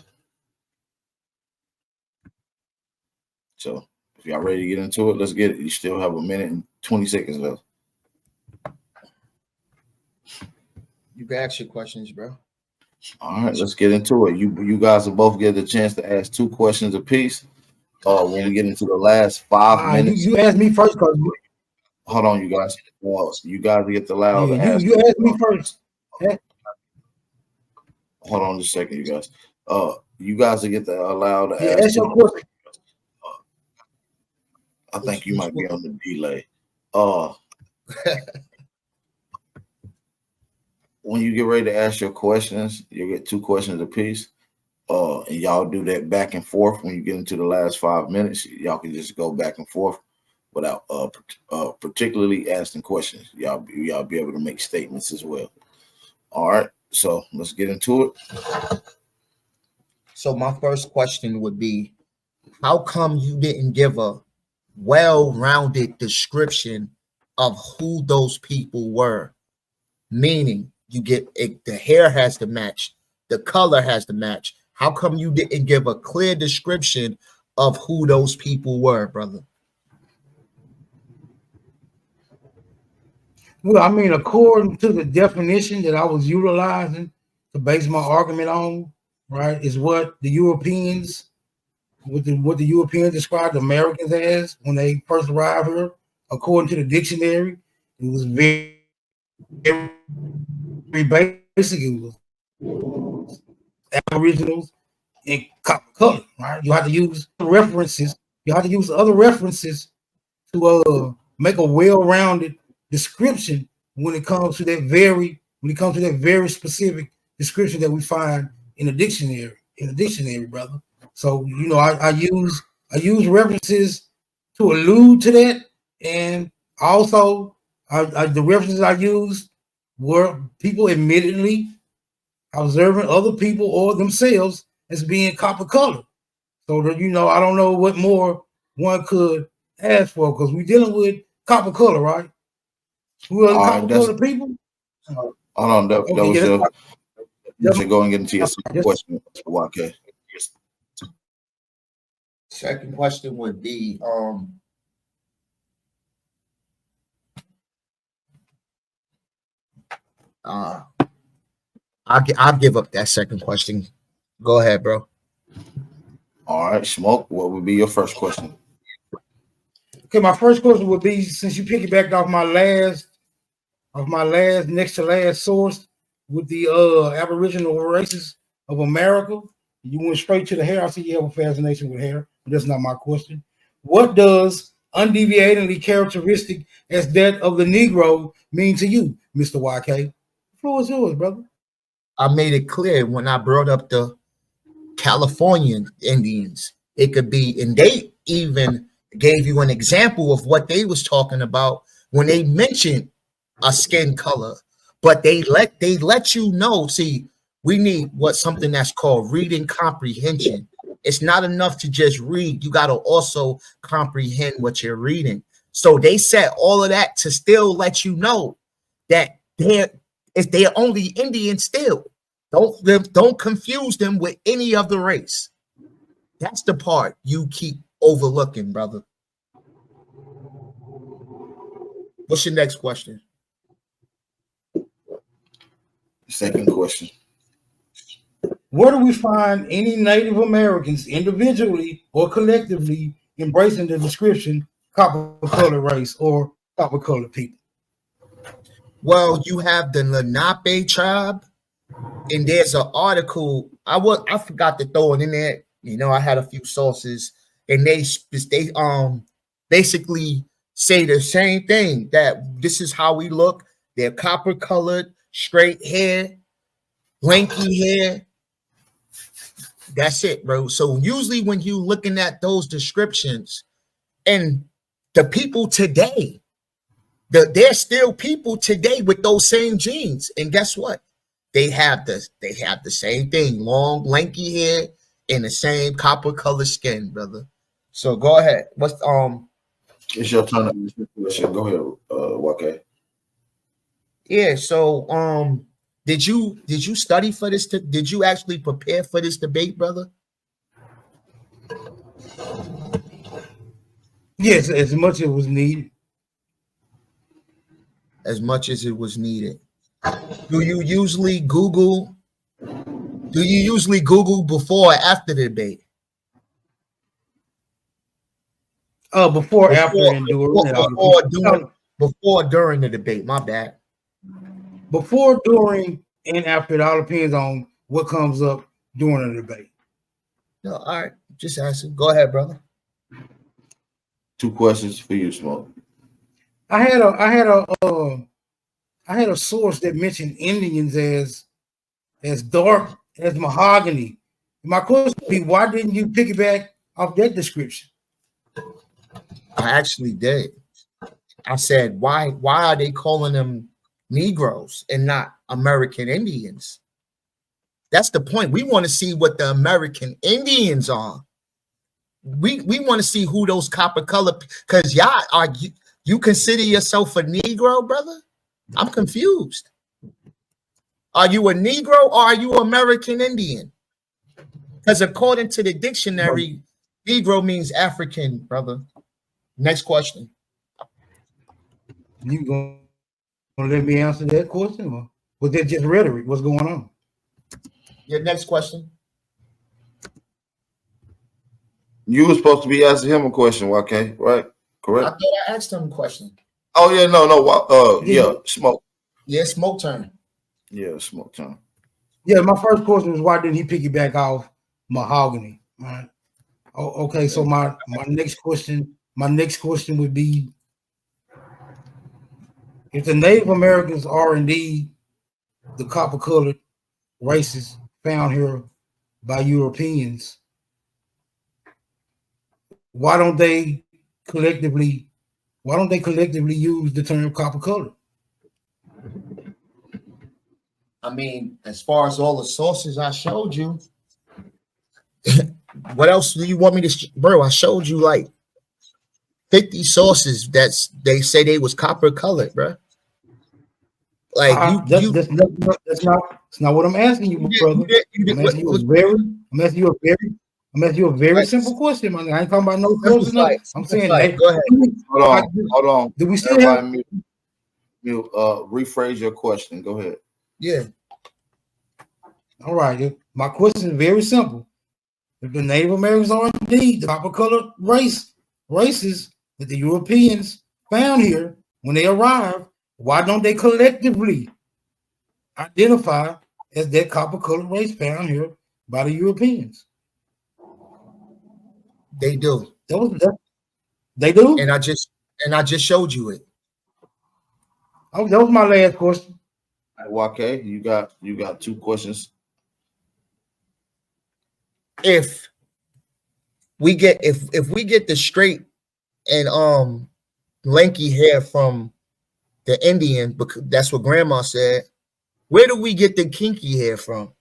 So if y'all ready to get into it, let's get it. You still have a minute and 20 seconds left. You can ask your questions, bro. All right, let's get into it. You guys will both get the chance to ask 2 questions apiece. When we get into the last 5 minutes. You asked me first, cause hold on, you guys. You guys get allowed to ask. You asked me first. Hold on just a second, you guys. You guys will get allowed to ask your question. I think you might be on the delay. When you get ready to ask your questions, you'll get 2 questions apiece. And y'all do that back and forth. When you get into the last 5 minutes, y'all can just go back and forth without particularly asking questions. Y'all be able to make statements as well. All right, so let's get into it. So my first question would be, how come you didn't give a well-rounded description of who those people were? Meaning, you get it, the hair has to match, the color has to match. How come you didn't give a clear description of who those people were, brother? Well, I mean, according to the definition that I was utilizing to base my argument on, right, is what the Europeans described Americans as when they first arrived here. According to the dictionary, it was very, very basic. It was Aboriginals in copper color, right? You have to use references. You have to use other references to make a well-rounded description when it comes to that very specific description that we find in the dictionary, brother. So I use references to allude to that, and also the references I used were people admittedly observing other people or themselves as being copper colored. So that I don't know what more one could ask for, because we're dealing with copper color, right? We are copper colored people. Hold on, that was your. You should go and get into your second question. Okay. Second question would be, I'll give up that second question. Go ahead, bro. All right, Smoke, what would be your first question? Okay, my first question would be, since you piggybacked off my last next to last source with the Aboriginal races of America, you went straight to the hair. I see you have a fascination with hair, but that's not my question. What does undeviatingly characteristic as that of the Negro mean to you, Mr. YK? The floor is yours, brother. I made it clear when I brought up the Californian Indians. It could be, and they even gave you an example of what they was talking about when they mentioned a skin color, but they let you know. See, we need something that's called reading comprehension. It's not enough to just read. You got to also comprehend what you're reading. So they said all of that to still let you know that they're only Indian still. Don't confuse them with any other race. That's the part you keep overlooking, brother. What's your next question? Second question. Where do we find any Native Americans individually or collectively embracing the description copper-colored race or copper-colored people? Well, you have the Lenape tribe, and there's an article. I forgot to throw it in there. You know, I had a few sources, and they basically say the same thing, that this is how we look. They're copper-colored, straight hair, lanky hair. That's it, bro. So usually when you looking at those descriptions, and the people today, there's still people today with those same genes, and guess what? They have the same thing, long, lanky hair, and the same copper color skin, brother. So go ahead. It's your turn. Go ahead, YK. Yeah. So did you study for this? Did you actually prepare for this debate, brother? Yes, as much as it was needed. As much as it was needed. Do you usually Google before or after the debate? Before, after, and during. Before, during the debate. My bad. Before, during, and after. It all depends on what comes up during the debate. No, all right. Just asking. Go ahead, brother. 2 questions for you, Smoke. I had a source that mentioned Indians as dark as mahogany. My question would be, why didn't you piggyback off that description? I actually did. I said, why are they calling them Negroes and not American Indians? That's the point. We want to see what the American Indians are. We want to see who those copper color, because you consider yourself a Negro, brother? I'm confused. Are you a Negro or are you American Indian? Because according to the dictionary, Negro means African, brother. Next question. You gonna let me answer that question, or was that just rhetoric? What's going on? Your next question. You were supposed to be asking him a question, YK, right? Correct. I thought I asked him a question. Oh yeah, no. Yeah, Smoke. Yeah, Smoke turn. Yeah, Smoke turn. Yeah, my first question was, why didn't he piggyback off mahogany? All right. Oh, okay. So my next question would be, if the Native Americans are indeed the copper-colored races found here by Europeans, why don't they collectively use the term copper-colored? I mean, as far as all the sources I showed you, what else do you want me to, bro? I showed you like 50 sources they say they was copper colored, bro. Like that's not what I'm asking you, brother. I'm asking you a very simple question, man. I ain't talking about no close enough. I'm saying, go ahead. Hold on. Do we still have? Rephrase your question. Go ahead. Yeah. All right. My question is very simple. If the Native Americans are indeed the copper-colored races that the Europeans found here when they arrived, why don't they collectively identify as that copper-colored race found here by the Europeans? They do. They do? And I just showed you it. Oh, that was my last question. Wake, you got 2 questions. If we get the straight and lanky hair from the Indian, because that's what grandma said, where do we get the kinky hair from?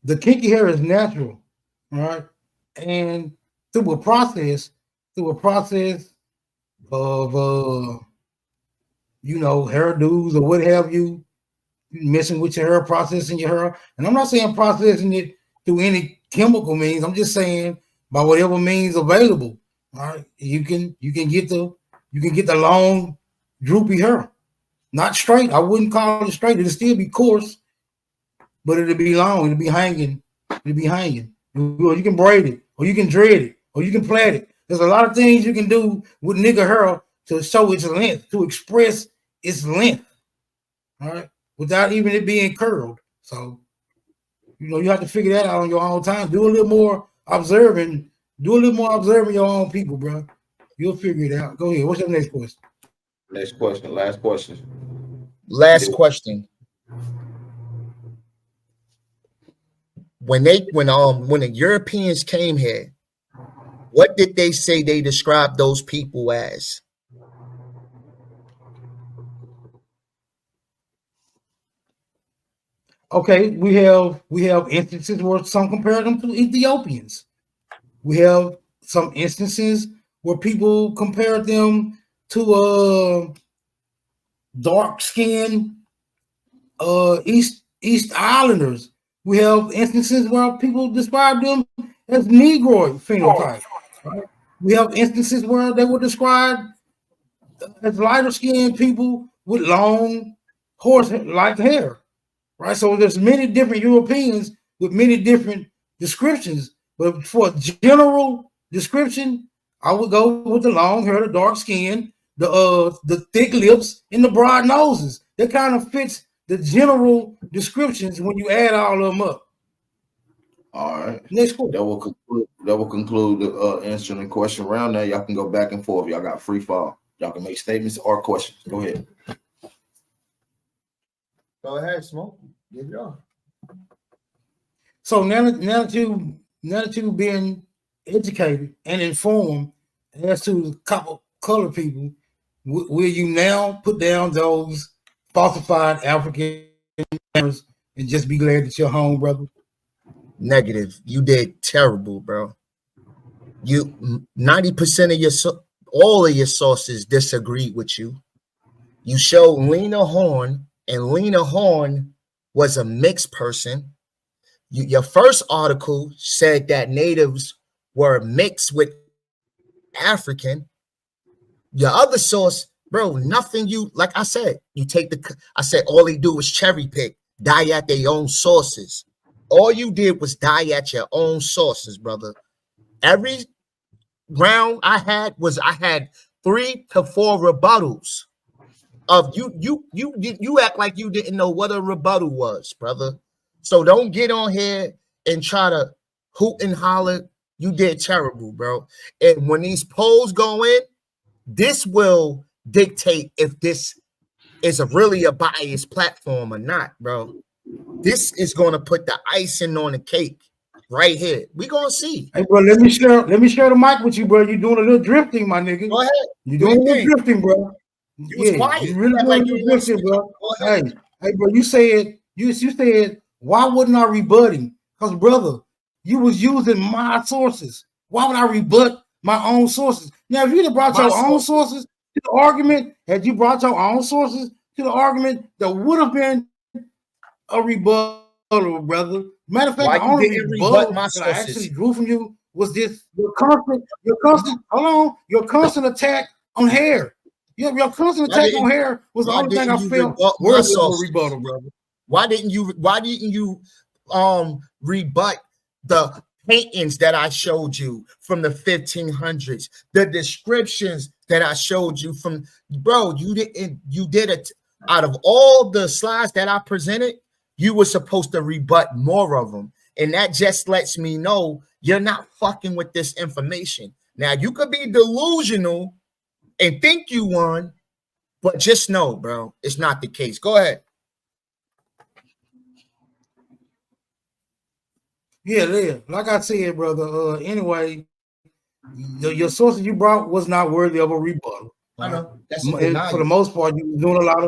The kinky hair is natural, all right? And through a process of hairdos or what have you, messing with your hair, processing your hair. And I'm not saying processing it through any chemical means. I'm just saying by whatever means available. All right, you can get the long droopy hair, not straight. I wouldn't call it straight. It'll still be coarse, but it'll be long. It'll be hanging. You can braid it, or you can dread it, or you can plait it. There's a lot of things you can do with nigga hair to show its length, to express its length. All right, without even it being curled. So, you have to figure that out on your own time. Do a little more observing. Do a little more observing your own people, bro. You'll figure it out. Go ahead. What's your next question? Last question. Last question. When the Europeans came here, what did they say they described those people as? Okay, we have instances where some compare them to Ethiopians. We have some instances where people compared them to dark-skinned East Islanders. We have instances where people describe them as Negro phenotype. Right? We have instances where they were described as lighter-skinned people with long horse-like hair. Right, so there's many different Europeans with many different descriptions, but for a general description, I would go with the long hair, the dark skin, the thick lips, and the broad noses. That kind of fits the general descriptions when you add all of them up. All right. Next question. That will conclude the answering the question round. Now y'all can go back and forth. Y'all got free fall. Y'all can make statements or questions. Go ahead. Go ahead, Smoke. Get it on. So now that you've been educated and informed as to the color people, will you now put down those falsified African names and just be glad that you're home, brother? Negative. You did terrible, bro. You 90% of all of your sources disagreed with you. You showed Lena Horne, and Lena Horne was a mixed person. Your first article said that natives were mixed with African. Your other source, bro, nothing like I said, I said all they do is cherry pick, die at their own sources. All you did was die at your own sources, brother. Every round I had 3 to 4 rebuttals. Of you act like you didn't know what a rebuttal was, brother. So don't get on here and try to hoot and holler. You did terrible, bro. And when these polls go in, this will dictate if this is really a biased platform or not, bro. This is going to put the icing on the cake right here. We're going to see. Hey, bro, let me share the mic with you, bro. You're doing a little drifting, my nigga. Go ahead. You're doing a little drifting, bro. You was quiet. You really like you drifting, bro. Hey, bro, you said, why wouldn't I rebut him? Because, brother, you was using my sources. Why would I rebut my own sources? Now, if you'd have brought your own sources to the argument, had you brought your own sources to the argument, there would have been a rebuttal, brother. Matter of fact, the only rebuttal that I actually drew from you was this your constant attack on hair. Your constant attack on hair was the only thing I felt worthy of a rebuttal, brother. Why didn't you rebut the paintings that I showed you from the 1500s, the descriptions that I showed you from, bro? You did it. Out of all the slides that I presented, you were supposed to rebut more of them. And that just lets me know you're not fucking with this information. Now, you could be delusional and think you won, but just know, bro, it's not the case. Go ahead. Yeah. Like I said, brother. Anyway, your sources you brought was not worthy of a rebuttal. I know. That's For the most part, you was doing a lot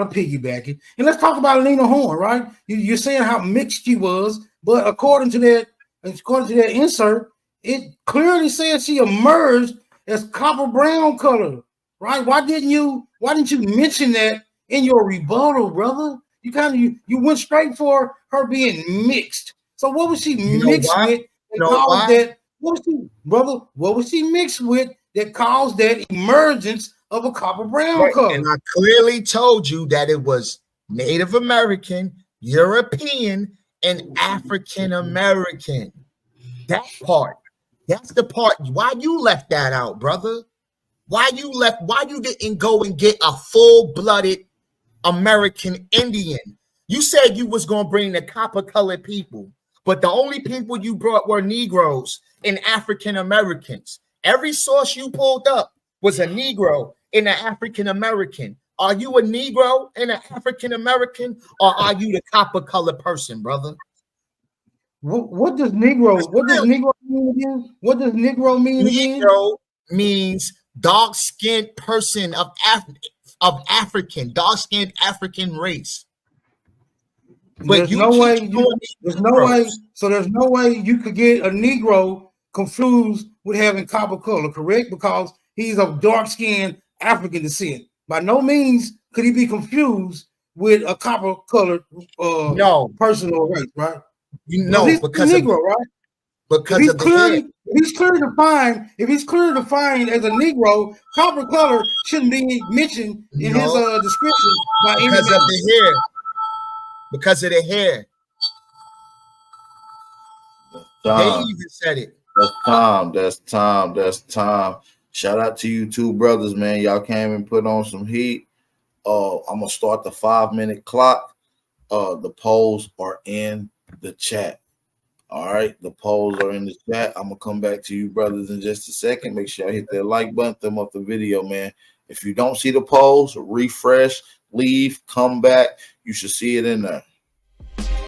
of piggybacking. And let's talk about Lena Horne, right? You're saying how mixed she was, but according to that insert, it clearly says she emerged as copper brown color, right? Why didn't you mention that in your rebuttal, brother? You went straight for her being mixed. So what was she mixed with that caused that? What was she mixed with that caused that emergence of a copper brown color? And I clearly told you that it was Native American, European, and African American. That part. That's the part. Why you left that out, brother? Why you didn't go and get a full-blooded American Indian? You said you was going to bring the copper-colored people, but the only people you brought were Negroes and African Americans. Every source you pulled up was a Negro and an African American. Are you a Negro and an African American, or are you the copper-colored person, brother? What does Negro mean again? What does Negro mean again? Negro means dark-skinned person of African, dark-skinned African race. But there's no way you could get a Negro confused with having copper color, correct? Because he's of dark-skinned African descent. By no means could he be confused with a copper-colored person or race, right? Because Negro, right? Because if he's clearly defined as a Negro, copper color shouldn't be mentioned in his description by any because of the hair. Because of the hair. They even said it. That's time. Shout out to you two brothers, man. Y'all came and put on some heat. I'm gonna start the 5-minute clock. The polls are in the chat. All right, the polls are in the chat. I'm gonna come back to you brothers in just a second. Make sure I hit that like button, thumb up the video, man. If you don't see the polls, refresh, leave, come back. You should see it in there.